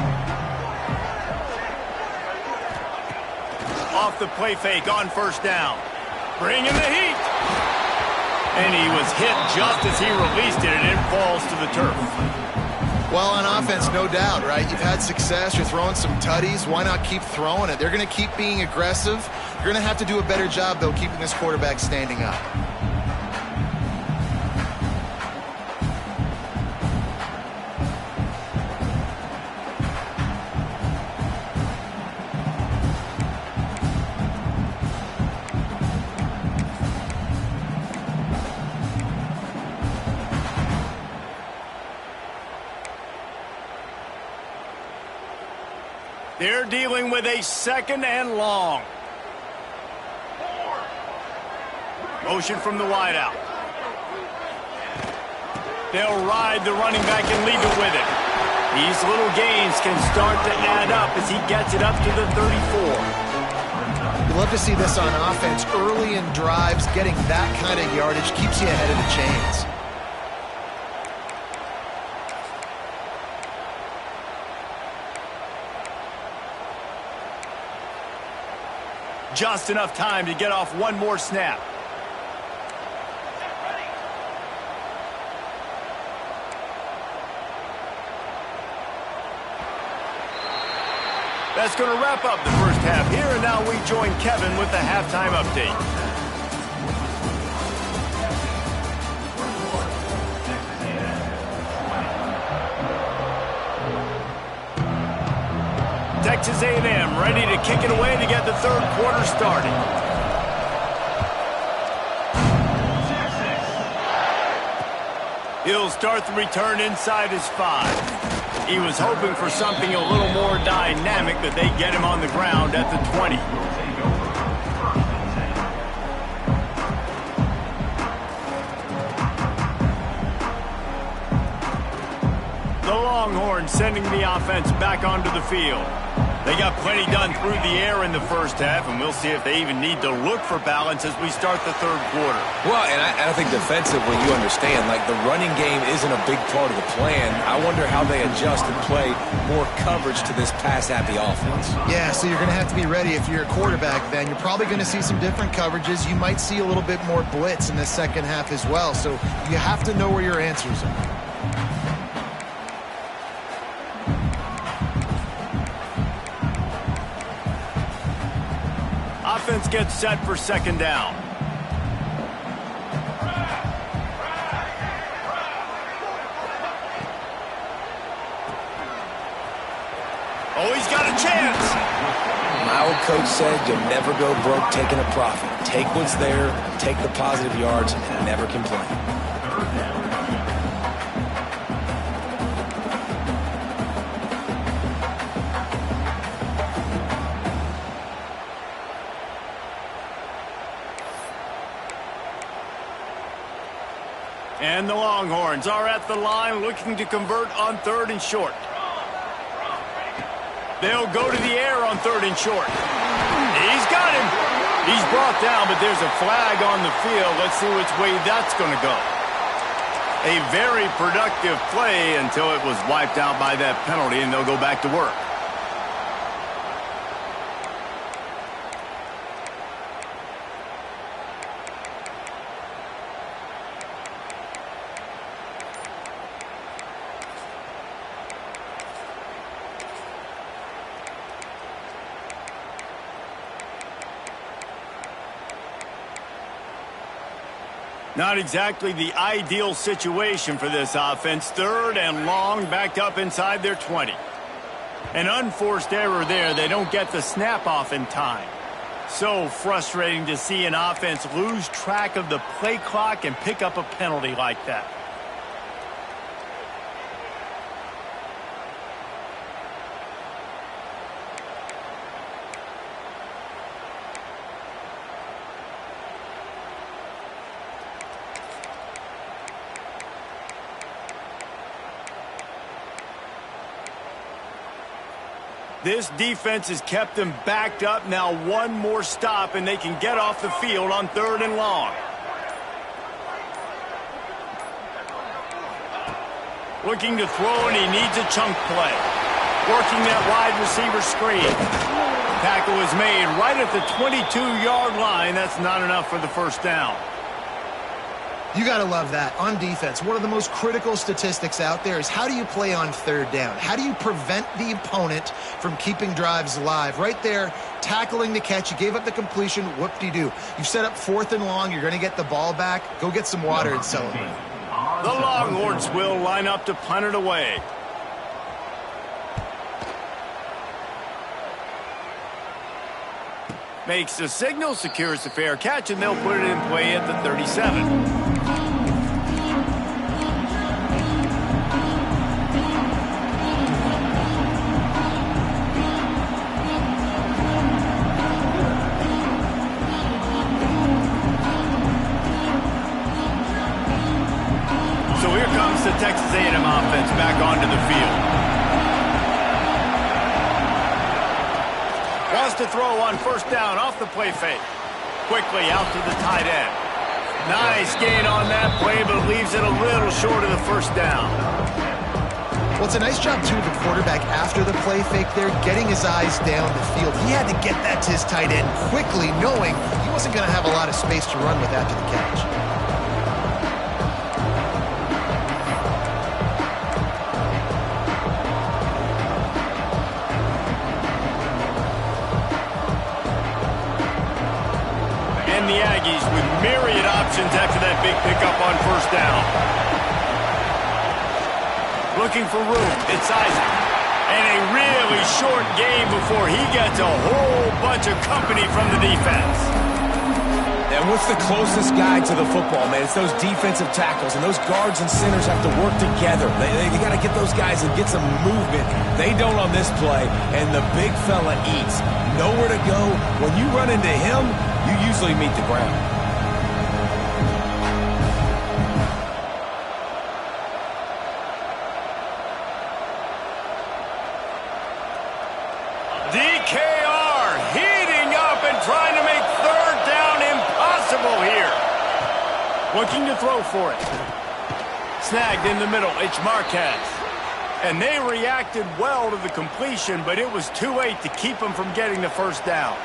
Off the play fake on first down. Bring in the heat. And he was hit just as he released it, and it falls to the turf. Well, on offense, no doubt, right? You've had success. You're throwing some tutties. Why not keep throwing it? They're going to keep being aggressive. You're going to have to do a better job, though, keeping this quarterback standing up. They're dealing with a second and long. Motion from the wideout. They'll ride the running back and leave it with it. These little gains can start to add up as he gets it up to the 34. You love to see this on offense. Early in drives, getting that kind of yardage keeps you ahead of the chains. Just enough time to get off one more snap. That's going to wrap up the first half here, and now we join Kevin with the halftime update. Texas A&M ready to kick it away to get the third quarter started. He'll start the return inside his 5. He was hoping for something a little more dynamic, but they get him on the ground at the 20. The Longhorns sending the offense back onto the field. They got plenty done through the air in the first half, and we'll see if they even need to look for balance as we start the third quarter. Well, and I think defensively, you understand, like the running game isn't a big part of the plan. I wonder how they adjust and play more coverage to this pass-happy offense. Yeah, so you're going to have to be ready. If you're a quarterback, then you're probably going to see some different coverages. You might see a little bit more blitz in the second half as well, so you have to know where your answers are. offense gets set for second down. Oh, he's got a chance. My old coach said you'll never go broke taking a profit. Take what's there, take the positive yards, and never complain. And the Longhorns are at the line looking to convert on 3rd and short. They'll go to the air on 3rd and short. He's got him. He's brought down, but there's a flag on the field. Let's see which way that's going to go. A very productive play until it was wiped out by that penalty, and they'll go back to work. Not exactly the ideal situation for this offense. 3rd and long, backed up inside their 20. An unforced error there. They don't get the snap off in time. So frustrating to see an offense lose track of the play clock and pick up a penalty like that. This defense has kept them backed up. Now one more stop, and they can get off the field on 3rd and long. Looking to throw, and he needs a chunk play. Working that wide receiver screen. Tackle is made right at the 22-yard line. That's not enough for the first down. You got to love that. On defense, one of the most critical statistics out there is how do you play on 3rd down? How do you prevent the opponent from keeping drives alive? Right there, tackling the catch. You gave up the completion. Whoop-de-doo. You've set up 4th and long. You're going to get the ball back. Go get some water and celebrate. The Longhorns will line up to punt it away. Makes the signal, secures the fair catch, and they'll put it in play at the 37. So here comes the Texas A&M offense back onto the field. Wants to throw on 1st down off the play fake. Quickly out to the tight end. Nice gain on that play, but leaves it a little short of the 1st down. Well, it's a nice job, too, of the quarterback after the play fake there, getting his eyes down the field. He had to get that to his tight end quickly, knowing he wasn't going to have a lot of space to run with after the catch. The Aggies with myriad options after that big pickup on 1st down. Looking for room. It's Isaac. And a really short game before he gets a whole bunch of company from the defense. And what's the closest guy to the football, man? It's those defensive tackles, and those guards and centers have to work together. They got to get those guys and get some movement. They don't on this play, and the big fella eats. Nowhere to go. When you run into him, you usually meet the ground. DKR heating up and trying to make 3rd down impossible here. Looking to throw for it. Snagged in the middle. It's Marquez. And they reacted well to the completion, but it was too late to keep them from getting the 1st down.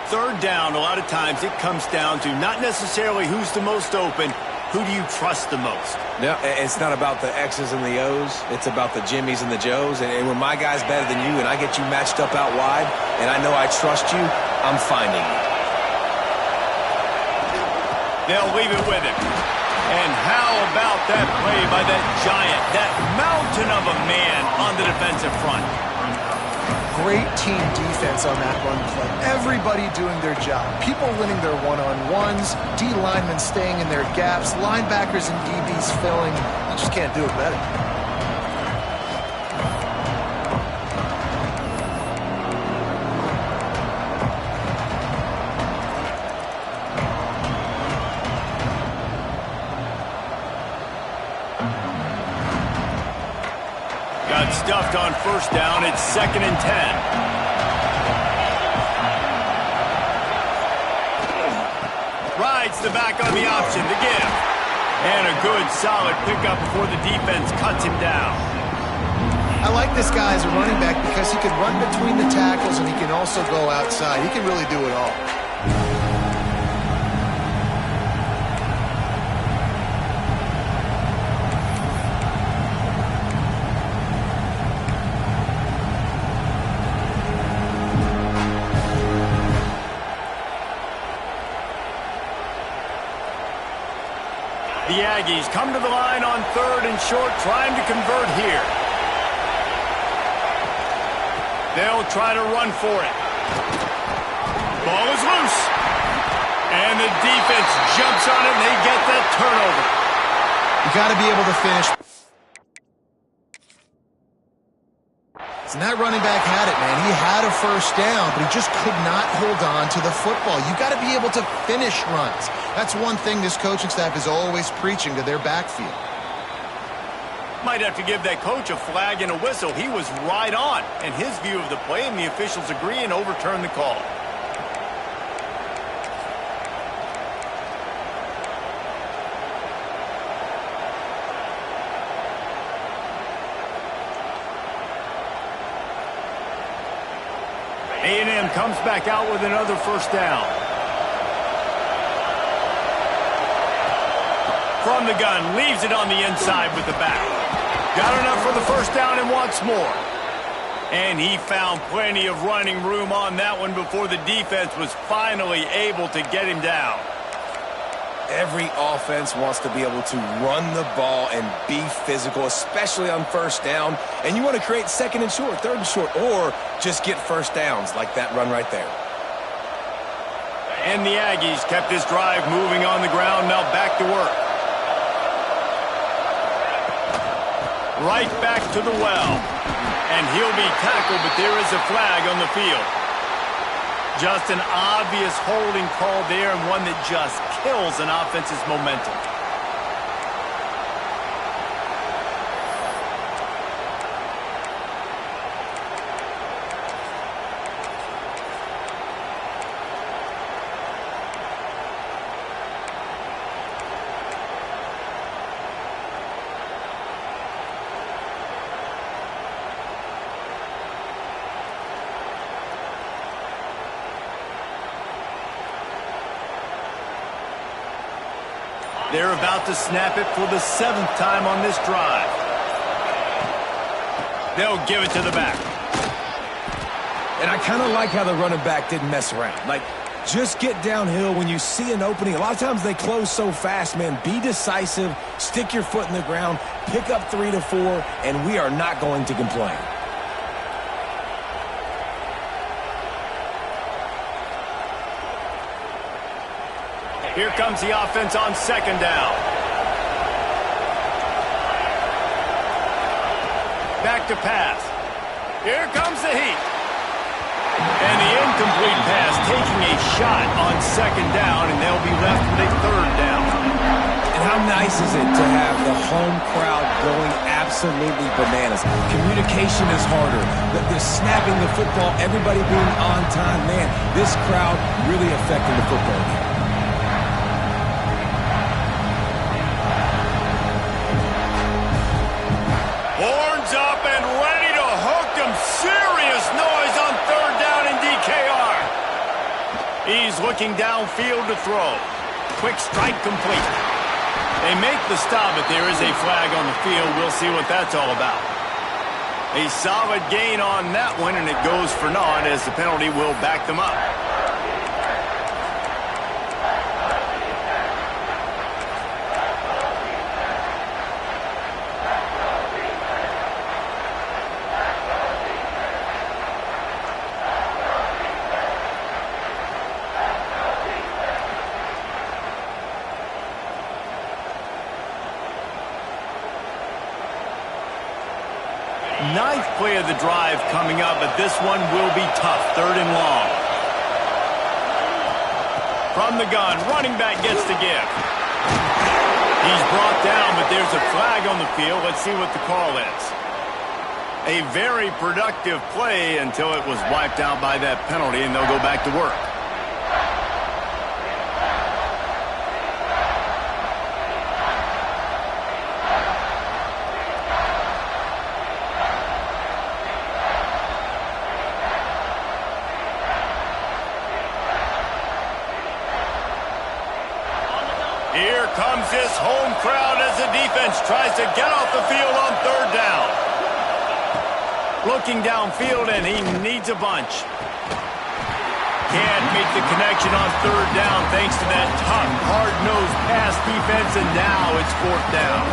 3rd down, a lot of times it comes down to not necessarily who's the most open, who do you trust the most? No, it's not about the X's and the O's. It's about the Jimmys and the Joes. And when my guy's better than you and I get you matched up out wide and I know I trust you, I'm finding you. They'll leave it with him. And how about that play by that giant, that mountain of a man on the defensive front? Great team defense on that run play. Everybody doing their job. People winning their one-on-ones, D linemen staying in their gaps, linebackers and DBs filling. You just can't do it better. Got stuffed on first down. It's 2nd and 10. Rides the back on the option to give. And a good, solid pickup before the defense cuts him down. I like this guy as a running back because he can run between the tackles and he can also go outside. He can really do it all. The Aggies come to the line on 3rd and short, trying to convert here. They'll try to run for it. Ball is loose. And the defense jumps on it, and they get that turnover. You got to be able to finish. And that running back had it, man. He had a first down, but he just could not hold on to the football. You got to be able to finish runs. That's one thing this coaching staff is always preaching to their backfield. Might have to give that coach a flag and a whistle. He was right on in his view of the play, and the officials agree and overturn the call. A&M comes back out with another first down. From the gun, leaves it on the inside with the back. Got enough for the first down and wants more. And he found plenty of running room on that one before the defense was finally able to get him down. Every offense wants to be able to run the ball and be physical, especially on first down. And you want to create 2nd and short, 3rd and short, or just get first downs like that run right there. And the Aggies kept this drive moving on the ground. Now back to work. Right back to the well. And he'll be tackled, but there is a flag on the field. Just an obvious holding call there, and one that just kills an offense's momentum. They're about to snap it for the 7th time on this drive. They'll give it to the back. And I kind of like how the running back didn't mess around. Like, just get downhill when you see an opening. A lot of times they close so fast, man. Be decisive, stick your foot in the ground, pick up 3 to 4, and we are not going to complain. Here comes the offense on 2nd down. Back to pass. Here comes the heat. And the incomplete pass taking a shot on 2nd down, and they'll be left with a 3rd down. And how nice is it to have the home crowd going absolutely bananas? Communication is harder. The snapping the football, everybody being on time. Man, this crowd really affecting the football game. Horns up and ready to hook them. Serious noise on 3rd down in DKR. He's looking downfield to throw. Quick strike complete. They make the stop, but there is a flag on the field. We'll see what that's all about. A solid gain on that one, and it goes for naught as the penalty will back them up. Ninth play of the drive coming up, but this one will be tough. 3rd and long. From the gun, running back gets the give. He's brought down, but there's a flag on the field. Let's see what the call is. A very productive play until it was wiped out by that penalty, and they'll go back to work. Here comes this home crowd as the defense tries to get off the field on 3rd down. Looking downfield, and he needs a bunch. Can't make the connection on 3rd down thanks to that tough, hard-nosed pass defense, and now it's 4th down.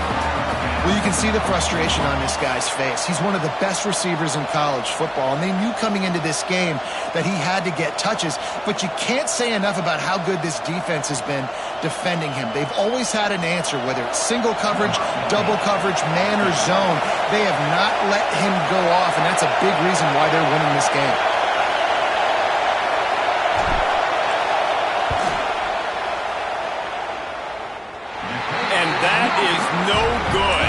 Well, you can see the frustration on this guy's face. He's one of the best receivers in college football, and they knew coming into this game that he had to get touches, but you can't say enough about how good this defense has been defending him. They've always had an answer, whether it's single coverage, double coverage, man or zone. They have not let him go off, and that's a big reason why they're winning this game. And that is no good.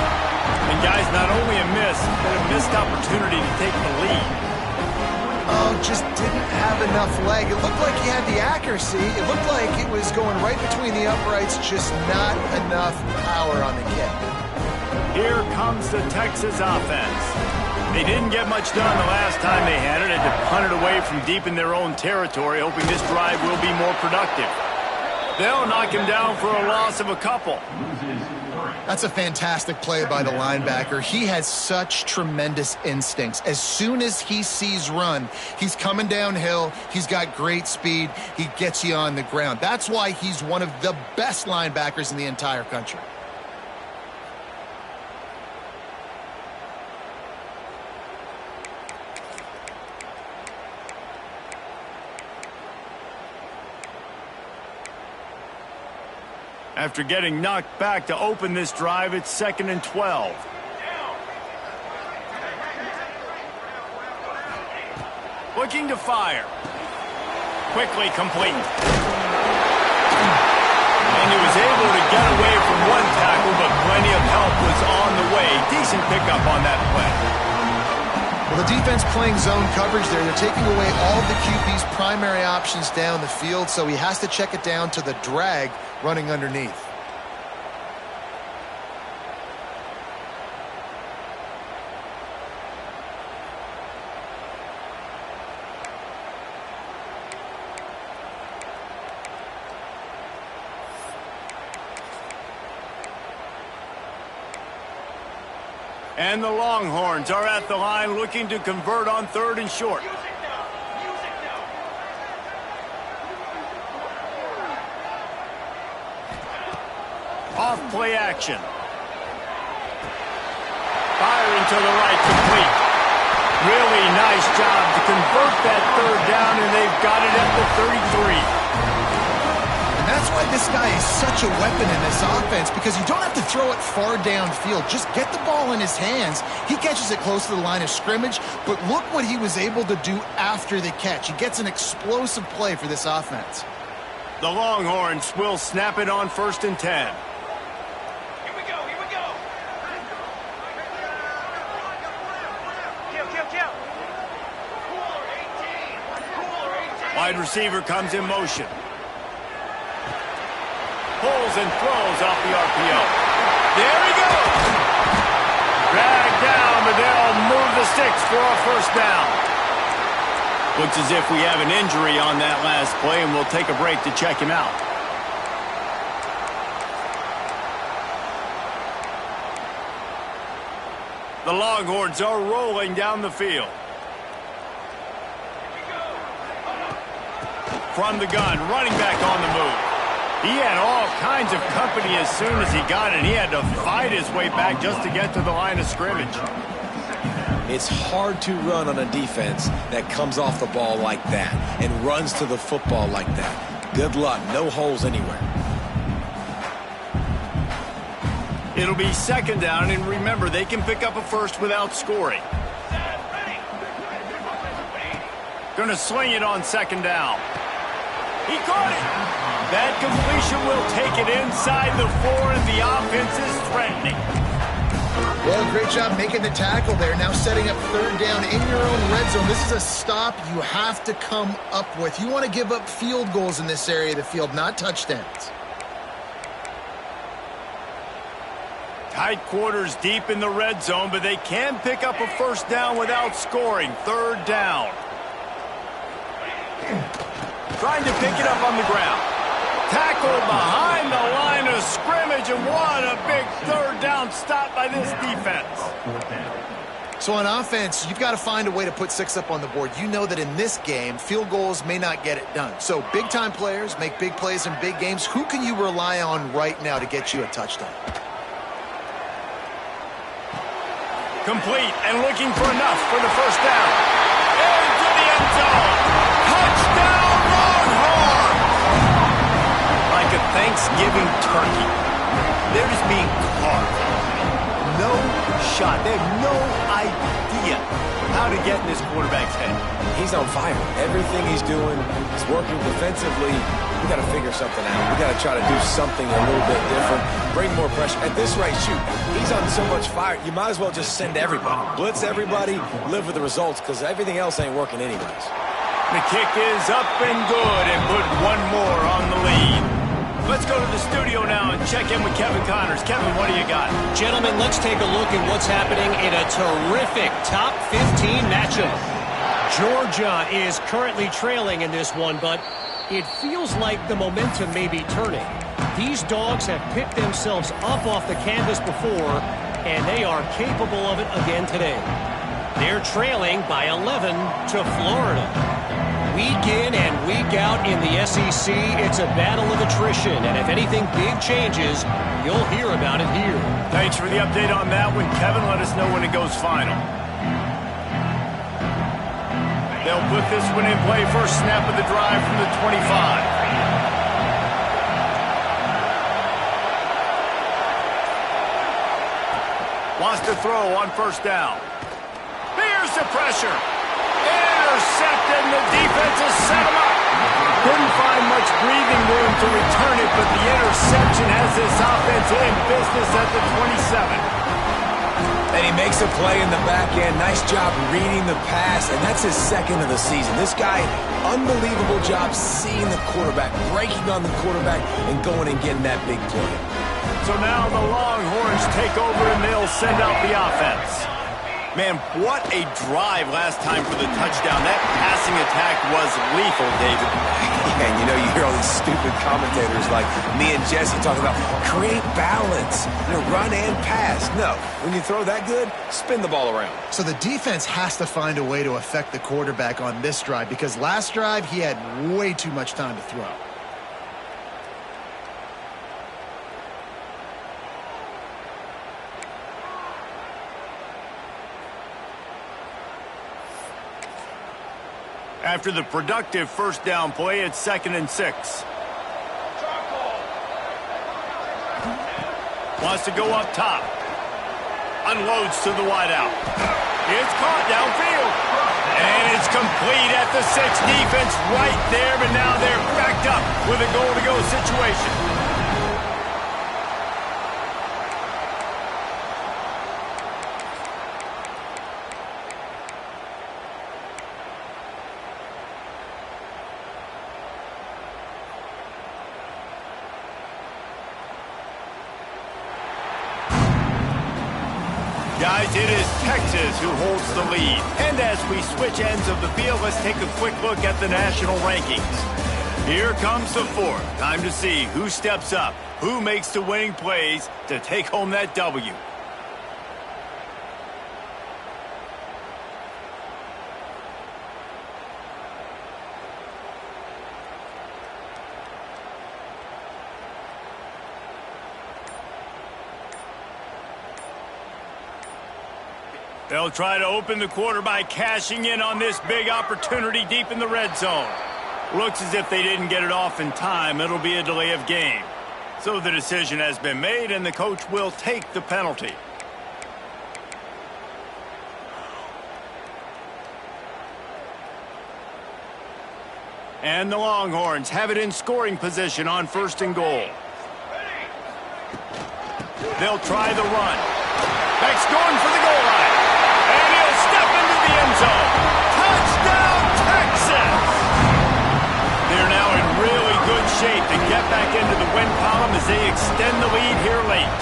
And guys, not only a miss, but a missed opportunity to take the lead. Oh, just didn't have enough leg. It looked like he had the accuracy. It looked like it was going right between the uprights, just not enough power on the kick. Here comes the Texas offense. They didn't get much done the last time they had it. Had to punt it away from deep in their own territory, hoping this drive will be more productive. They'll knock him down for a loss of a couple. That's a fantastic play by the linebacker. He has such tremendous instincts. As soon as he sees run, he's coming downhill. He's got great speed. He gets you on the ground. That's why he's one of the best linebackers in the entire country. After getting knocked back to open this drive, it's 2nd and 12. Looking to fire. Quickly complete. And he was able to get away from one tackle, but plenty of help was on the way. Decent pickup on that play. Well, the defense playing zone coverage there. They're taking away all of the QB's primary options down the field, so he has to check it down to the drag running underneath. And the Longhorns are at the line looking to convert on 3rd and short. Off play action. Firing to the right, complete. Really nice job to convert that 3rd down, and they've got it at the 33. That's why this guy is such a weapon in this offense, because you don't have to throw it far downfield. Just get the ball in his hands. He catches it close to the line of scrimmage, but look what he was able to do after the catch. He gets an explosive play for this offense. The Longhorns will snap it on 1st and 10. Here we go. Kill. Cooler 18. Wide receiver comes in motion. Pulls and throws off the RPO. There he goes! Dragged down, but they'll move the sticks for a 1st down. Looks as if we have an injury on that last play, and we'll take a break to check him out. The Longhorns are rolling down the field. From the gun, running back on the move. He had all kinds of company as soon as he got it. He had to fight his way back just to get to the line of scrimmage. It's hard to run on a defense that comes off the ball like that and runs to the football like that. Good luck. No holes anywhere. It'll be 2nd down, and remember, they can pick up a 1st without scoring. Going to sling it on second down. He caught it. That completion will take it inside the 4, and the offense is threatening. Well, great job making the tackle there. Now setting up third down in your own red zone. This is a stop you have to come up with. You want to give up field goals in this area of the field, not touchdowns. Tight quarters deep in the red zone, but they can pick up a first down without scoring. Third down. Trying to pick it up on the ground. Tackled behind the line of scrimmage, and what a big third down stop by this defense. So on offense, you've got to find a way to put 6 up on the board. You know that in this game, field goals may not get it done. So big-time players make big plays in big games. Who can you rely on right now to get you a touchdown? Complete and looking for enough for the first down. Into the end zone. Touchdown, Longhorns! Like a Thanksgiving turkey. They're just being carved. No shot. They have no idea how to get in this quarterback's head. He's on fire. Everything he's doing is working defensively. We got to figure something out. We got to try to do something a little bit different. Bring more pressure. At this rate, shoot, he's on so much fire. You might as well just send everybody. Blitz everybody, live with the results, because everything else ain't working anyways. The kick is up and good, and put one more on the lead. Let's go to the studio now and check in with Kevin Connors. Kevin, what do you got? Gentlemen, let's take a look at what's happening in a terrific top 15 matchup. Georgia is currently trailing in this one, but it feels like the momentum may be turning. These dogs have picked themselves up off the canvas before, and they are capable of it again today. They're trailing by 11 to Florida. Week in and week out in the SEC, it's a battle of attrition, and if anything big changes, you'll hear about it here. Thanks for the update on that one, Kevin. Let us know when it goes final. They'll put this one in play. First snap of the drive from the 25. Wants to throw on first down. Here's the pressure. Intercepted, and the defense has set him up. Couldn't find much breathing room to return it, but the interception has this offense in business at the 27. And he makes a play in the back end. Nice job reading the pass, and that's his second of the season. This guy, unbelievable job seeing the quarterback, breaking on the quarterback, and going and getting that big play. So now the Longhorns take over, and they'll send out the offense. Man, what a drive last time for the touchdown. That passing attack was lethal, David. Yeah, and you know, you hear all these stupid commentators like me and Jesse talking about create balance, run and pass. No, when you throw that good, spin the ball around. So the defense has to find a way to affect the quarterback on this drive, because last drive he had way too much time to throw. After the productive first down play, it's 2nd and 6. Wants to go up top. Unloads to the wideout. It's caught downfield. And it's complete at the 6. Defense right there, but now they're backed up with a goal-to-go situation. Guys, it is Texas who holds the lead. And as we switch ends of the field, let's take a quick look at the national rankings. Here comes the 4th. Time to see who steps up, who makes the winning plays to take home that W. They'll try to open the quarter by cashing in on this big opportunity deep in the red zone. Looks as if they didn't get it off in time. It'll be a delay of game. So the decision has been made, and the coach will take the penalty. And the Longhorns have it in scoring position on 1st and goal. They'll try the run. Beck's going for the goal line. And he'll step into the end zone. Touchdown, Texas! They're now in really good shape to get back into the win column as they extend the lead here late.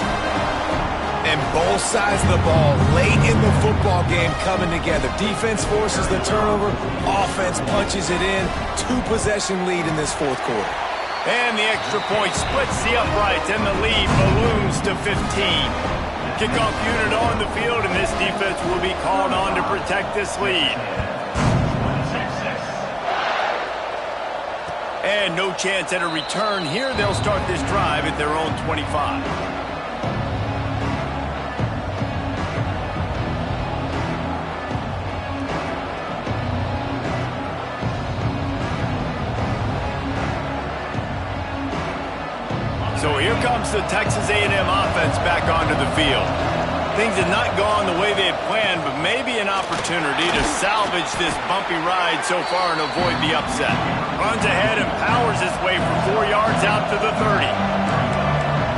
And both sides of the ball late in the football game coming together. Defense forces the turnover. Offense punches it in. 2-possession lead in this 4th quarter. And the extra point splits the uprights, and the lead balloons to 15. Kickoff unit on the field, and this defense will be called on to protect this lead. And no chance at a return here. They'll start this drive at their own 25. So here comes the Texas A&M offense back onto the field. Things have not gone the way they had planned, but maybe an opportunity to salvage this bumpy ride so far and avoid the upset. Runs ahead and powers his way for 4 yards out to the 30.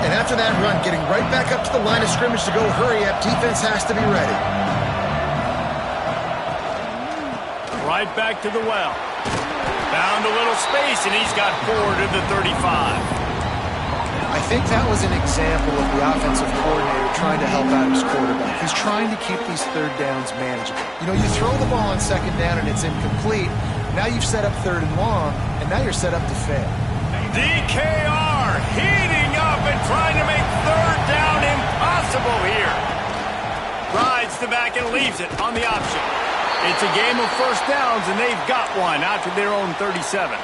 And after that run, getting right back up to the line of scrimmage to go hurry up, defense has to be ready. Right back to the well. Found a little space, and he's got 4 to the 35. I think that was an example of the offensive coordinator trying to help out his quarterback. He's trying to keep these 3rd downs manageable. You know, you throw the ball on 2nd down and it's incomplete. Now you've set up 3rd and long, and now you're set up to fail. DKR heating up and trying to make 3rd down impossible here. Rides the back and leaves it on the option. It's a game of 1st downs, and they've got one out to their own 37.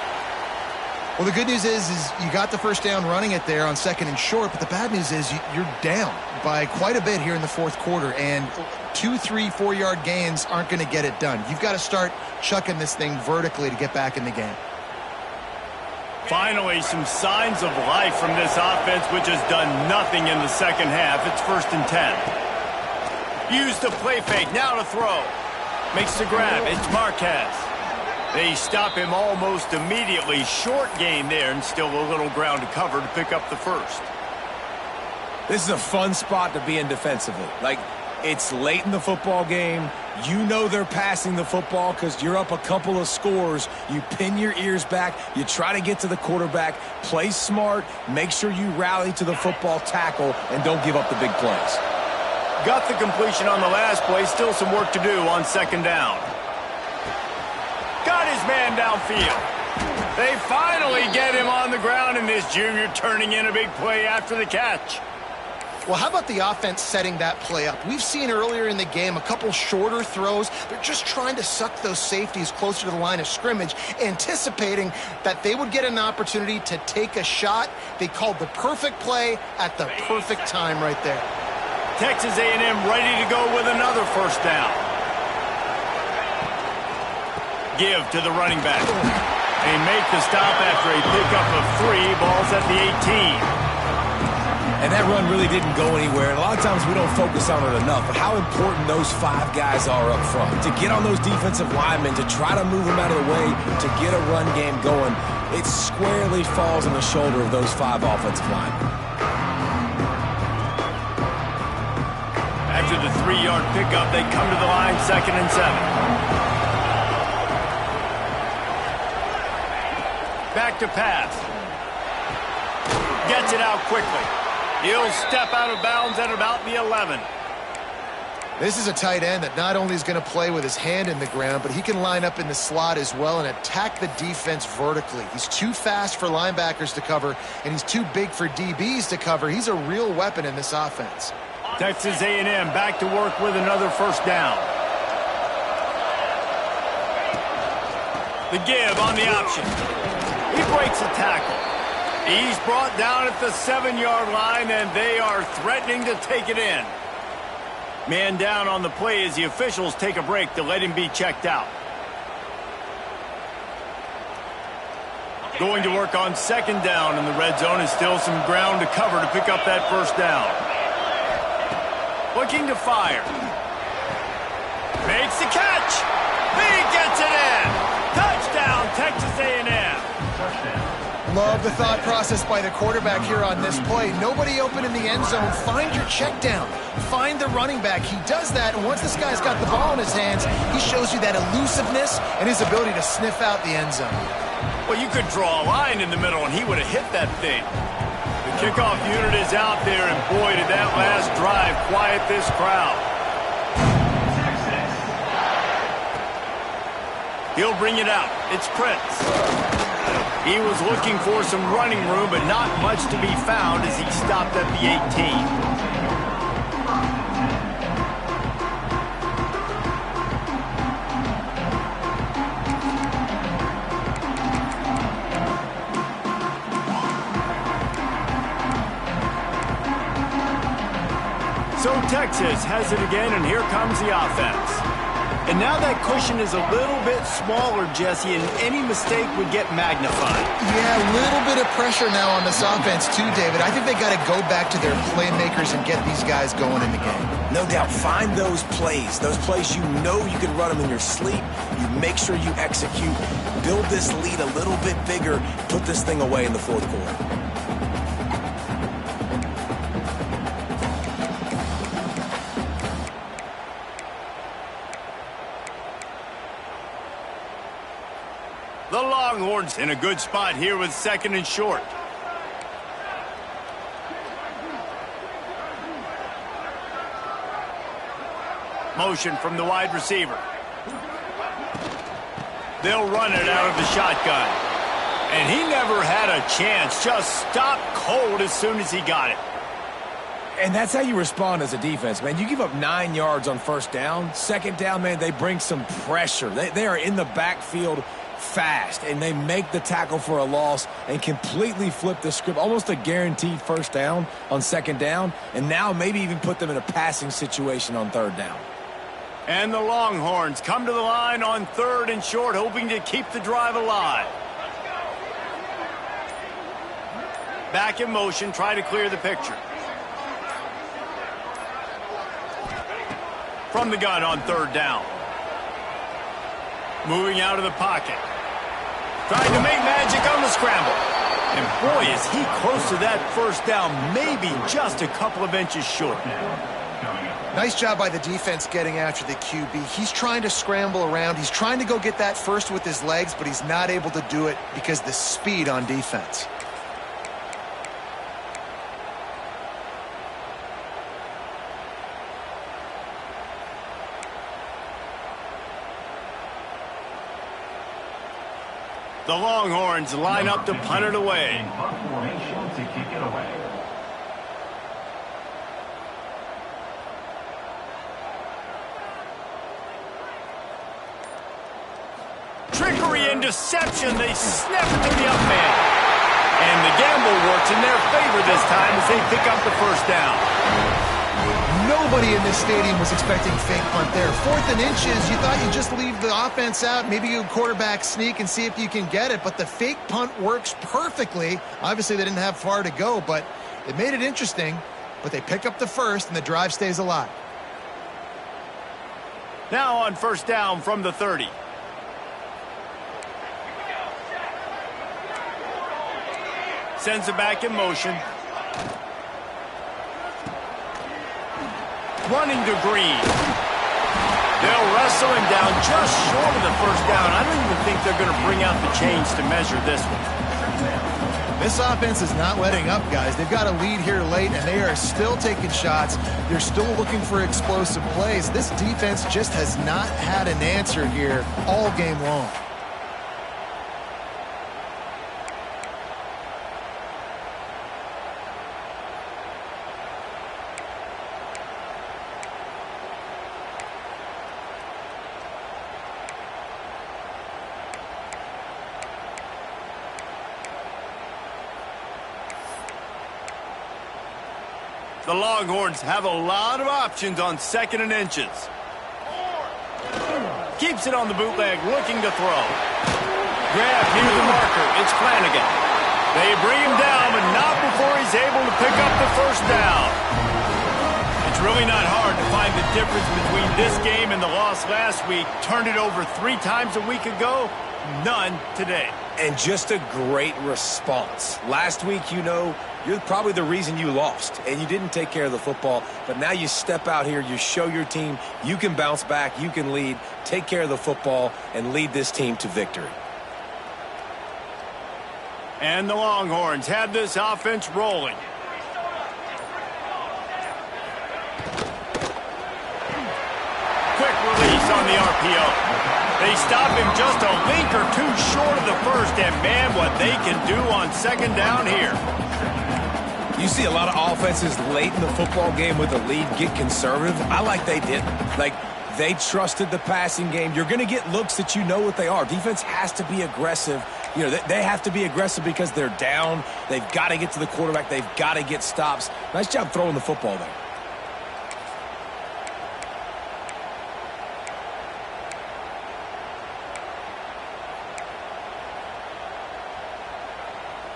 Well, the good news is you got the 1st down running it there on 2nd and short, but the bad news is you're down by quite a bit here in the 4th quarter, and 2, 3, 4-yard gains aren't going to get it done. You've got to start chucking this thing vertically to get back in the game. Finally, some signs of life from this offense, which has done nothing in the 2nd half. It's 1st and 10. Use the play fake, now to throw. Makes the grab, it's Marquez. They stop him almost immediately. Short gain there, and still a little ground to cover to pick up the 1st. This is a fun spot to be in defensively. Like, it's late in the football game. You know they're passing the football because you're up a couple of scores. You pin your ears back. You try to get to the quarterback. Play smart. Make sure you rally to the football tackle and don't give up the big plays. Got the completion on the last play. Still some work to do on 2nd down. Got his man downfield. They finally get him on the ground, and this junior turning in a big play after the catch. Well, how about the offense setting that play up? We've seen earlier in the game a couple shorter throws. They're just trying to suck those safeties closer to the line of scrimmage, anticipating that they would get an opportunity to take a shot. They called the perfect play at the perfect time right there. Texas A&M ready to go with another 1st down. Give to the running back. They make the stop after a pickup of 3. Ball's at the 18. And that run really didn't go anywhere. And a lot of times we don't focus on it enough, but how important those 5 guys are up front. To get on those defensive linemen, to try to move them out of the way, to get a run game going, it squarely falls on the shoulder of those 5 offensive linemen. After the 3-yard pickup, they come to the line 2nd and 7. Back to pass. Gets it out quickly. He'll step out of bounds at about the 11. This is a tight end that not only is going to play with his hand in the ground, but he can line up in the slot as well and attack the defense vertically. He's too fast for linebackers to cover, and he's too big for DBs to cover. He's a real weapon in this offense. Texas A&M back to work with another 1st down. The give on the option. He breaks a tackle. He's brought down at the 7-yard line, and they are threatening to take it in. Man down on the play as the officials take a break to let him be checked out. Going to work on 2nd down in the red zone, and still some ground to cover to pick up that 1st down. Looking to fire. Makes the catch. He gets it in. Touchdown, Texas A&M. Love the thought process by the quarterback here on this play. Nobody open in the end zone. Find your check down. Find the running back. He does that, and once this guy's got the ball in his hands, he shows you that elusiveness and his ability to sniff out the end zone. Well, you could draw a line in the middle, and he would have hit that thing. The kickoff unit is out there, and boy, did that last drive quiet this crowd. He'll bring it out. It's Prince. He was looking for some running room, but not much to be found as he stopped at the 18. So Texas has it again, and here comes the offense. And now that cushion is a little bit smaller, Jesse, and any mistake would get magnified. Yeah, a little bit of pressure now on this offense too, David. I think they got to go back to their playmakers and get these guys going in the game. No doubt. Find those plays you know you can run them in your sleep. You make sure you execute. Build this lead a little bit bigger. Put this thing away in the fourth quarter. The Longhorns in a good spot here with 2nd and short. Motion from the wide receiver. They'll run it out of the shotgun. And he never had a chance. Just stopped cold as soon as he got it. And that's how you respond as a defense, man. You give up 9 yards on 1st down. 2nd down, man, they bring some pressure. They are in the backfield fast, and they make the tackle for a loss and completely flip the script. Almost a guaranteed 1st down on 2nd down, and now maybe even put them in a passing situation on 3rd down. And the Longhorns come to the line on 3rd and short, hoping to keep the drive alive. Back in motion, try to clear the picture. From the gun on 3rd down. Moving out of the pocket. Trying to make magic on the scramble. And boy, is he close to that 1st down, maybe just a couple of inches short. Nice job by the defense getting after the QB. He's trying to scramble around. He's trying to go get that first with his legs, but he's not able to do it because of the speed on defense. The Longhorns line up to punt it away. Trickery and deception. They snap it to the up man. And the gamble works in their favor this time as they pick up the 1st down. Nobody in this stadium was expecting fake punt there. 4th and inches, you thought you'd just leave the offense out, maybe you quarterback sneak and see if you can get it, but the fake punt works perfectly. Obviously, they didn't have far to go, but it made it interesting, but they pick up the 1st, and the drive stays alive. Now on 1st down from the 30. Sends it back in motion. Running to Green. They'll wrestle him down just short of the 1st down. I don't even think they're going to bring out the chains to measure this one. This offense is not letting up, guys. They've got a lead here late, and they are still taking shots. They're still looking for explosive plays. This defense just has not had an answer here all game long. The Longhorns have a lot of options on 2nd and inches. Keeps it on the bootleg, looking to throw. Grab near the marker. It's Flanagan. They bring him down, but not before he's able to pick up the 1st down. It's really not hard to find the difference between this game and the loss last week. Turned it over 3 times a week ago, none today. And just a great response. Last week, you know, you're probably the reason you lost, and you didn't take care of the football. But now you step out here, you show your team you can bounce back, you can lead, take care of the football, and lead this team to victory. And the Longhorns have this offense rolling. Quick release on the RPO. They stop him just a link or two short of the first, and man, what they can do on second down here. You see a lot of offenses late in the football game with a lead get conservative. I like they didn't. Like, they trusted the passing game. You're going to get looks that you know what they are. Defense has to be aggressive. You know, they have to be aggressive because they're down. They've got to get to the quarterback. They've got to get stops. Nice job throwing the football there.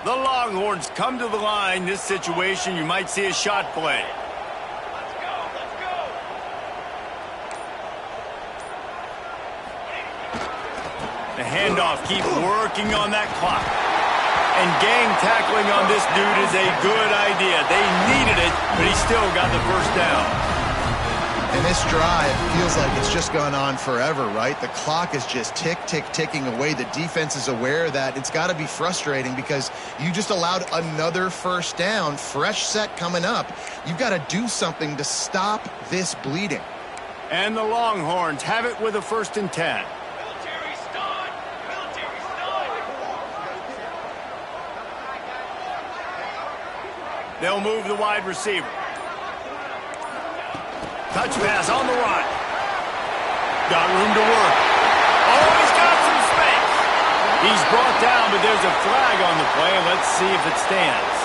The Longhorns come to the line. This situation, you might see a shot play. Let's go, let's go. The handoff, keep working on that clock. And gang tackling on this dude is a good idea. They needed it, but he still got the first down. And this drive feels like it's just gone on forever, right? The clock is just ticking away. The defense is aware of that. It's got to be frustrating because you just allowed another first down, fresh set coming up. You've got to do something to stop this bleeding. And the Longhorns have it with a 1st and 10. Military stun! Military stun! They'll move the wide receiver. Touch pass on the run. Got room to work. Oh, he's got some space. He's brought down, but there's a flag on the play. Let's see if it stands.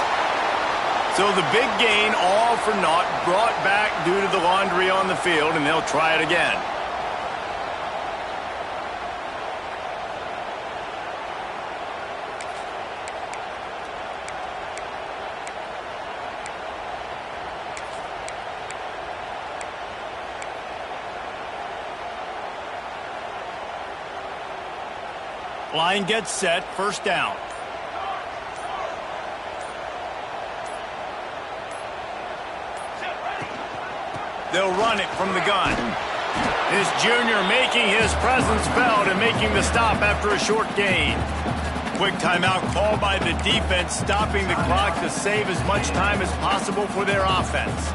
So the big gain, all for naught, brought back due to the laundry on the field, and they'll try it again. Line gets set, 1st down. They'll run it from the gun. This junior making his presence felt and making the stop after a short gain. Quick timeout called by the defense, stopping the clock to save as much time as possible for their offense.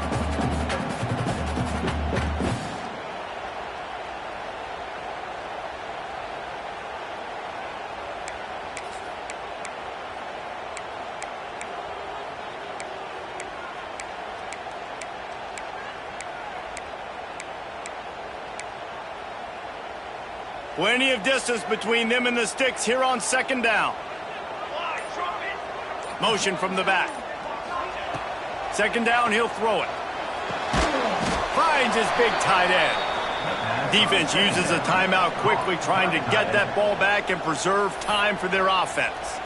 Plenty of distance between them and the sticks here on 2nd down. Motion from the back. 2nd down, he'll throw it. Finds his big tight end. Defense uses a timeout quickly, trying to get that ball back and preserve time for their offense.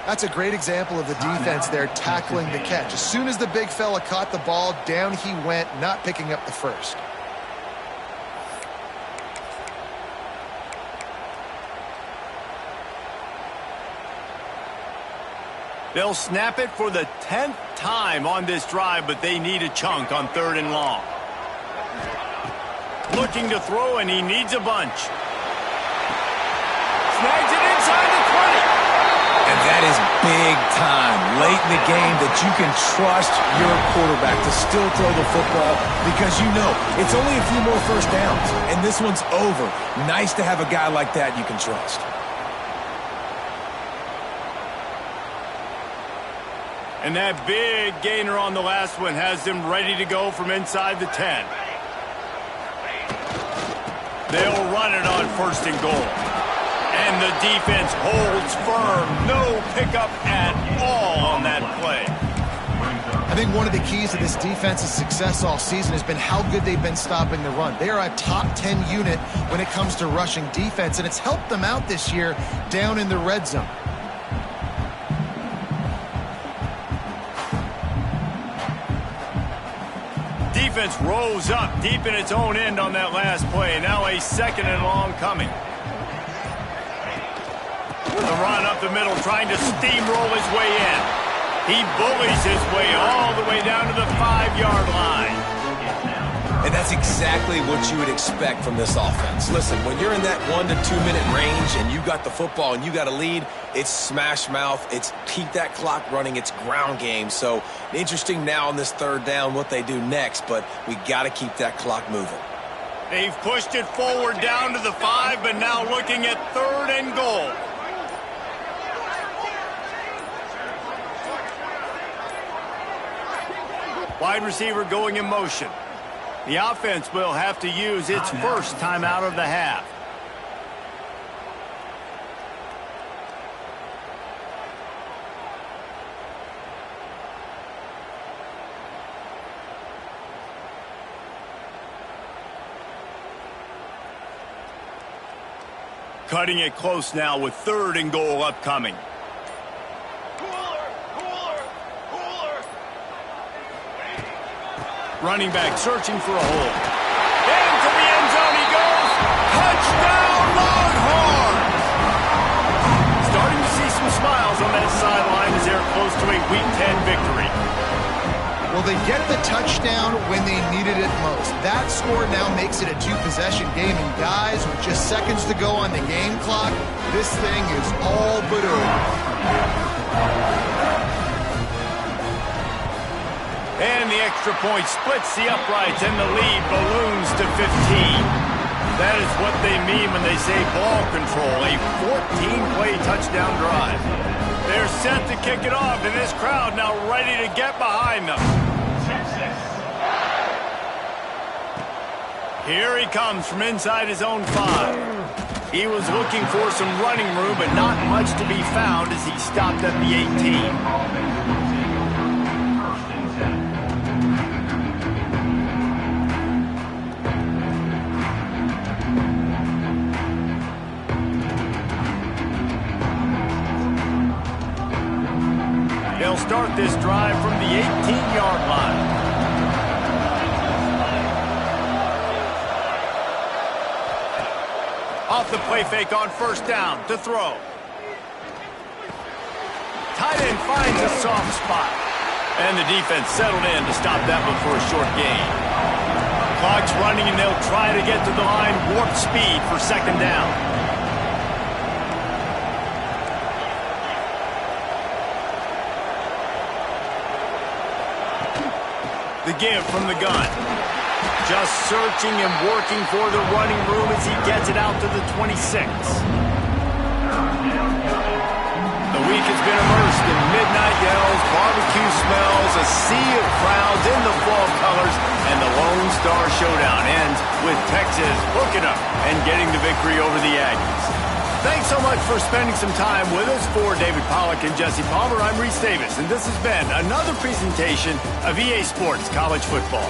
That's a great example of the defense there tackling the catch. As soon as the big fella caught the ball, down he went, not picking up the first. They'll snap it for the 10th time on this drive, but they need a chunk on 3rd and long. Looking to throw, and he needs a bunch. Snags it inside the 20. And that is big time, late in the game, that you can trust your quarterback to still throw the football because you know it's only a few more first downs, and this one's over. Nice to have a guy like that you can trust. And that big gainer on the last one has them ready to go from inside the 10. They'll run it on 1st and goal. And the defense holds firm. No pickup at all on that play. I think one of the keys to this defense's success all season has been how good they've been stopping the run. They are a top 10 unit when it comes to rushing defense, and it's helped them out this year down in the red zone. Defense rose up deep in its own end on that last play. Now a 2nd and long coming. The run up the middle, trying to steamroll his way in. He bullies his way all the way down to the 5-yard line. And that's exactly what you would expect from this offense. Listen, when you're in that 1 to 2 minute range and you got the football and you got a lead, it's smash mouth, it's keep that clock running, it's ground game. So interesting now on this third down what they do next, but we got to keep that clock moving. They've pushed it forward down to the 5, but now looking at 3rd and goal. Wide receiver going in motion. The offense will have to use its first timeout of the half. Cutting it close now with 3rd and goal upcoming. Running back searching for a hole. Into the end zone he goes. Touchdown, Longhorns! Starting to see some smiles on that sideline as they're close to a Week 10 victory. Well, they get the touchdown when they needed it most. That score now makes it a 2-possession game. And guys, with just seconds to go on the game clock, this thing is all but over. And the extra point splits the uprights and the lead balloons to 15. That is what they mean when they say ball control, a 14-play touchdown drive. They're set to kick it off, and this crowd now ready to get behind them. Here he comes from inside his own 5. He was looking for some running room, but not much to be found as he stopped at the 18. They'll start this drive from the 18-yard line. Off the play fake on 1st down to throw. Tight end finds a soft spot. And the defense settled in to stop that one for a short gain. Clock's running and they'll try to get to the line warp speed for 2nd down. The give from the gun. Just searching and working for the running room as he gets it out to the 26. The week has been immersed in midnight yells, barbecue smells, a sea of crowds in the fall colors, and the Lone Star Showdown ends with Texas hooking up and getting the victory over the Aggies. Thanks so much for spending some time with us. For David Pollack and Jesse Palmer, I'm Reese Davis, and this has been another presentation of EA Sports College Football.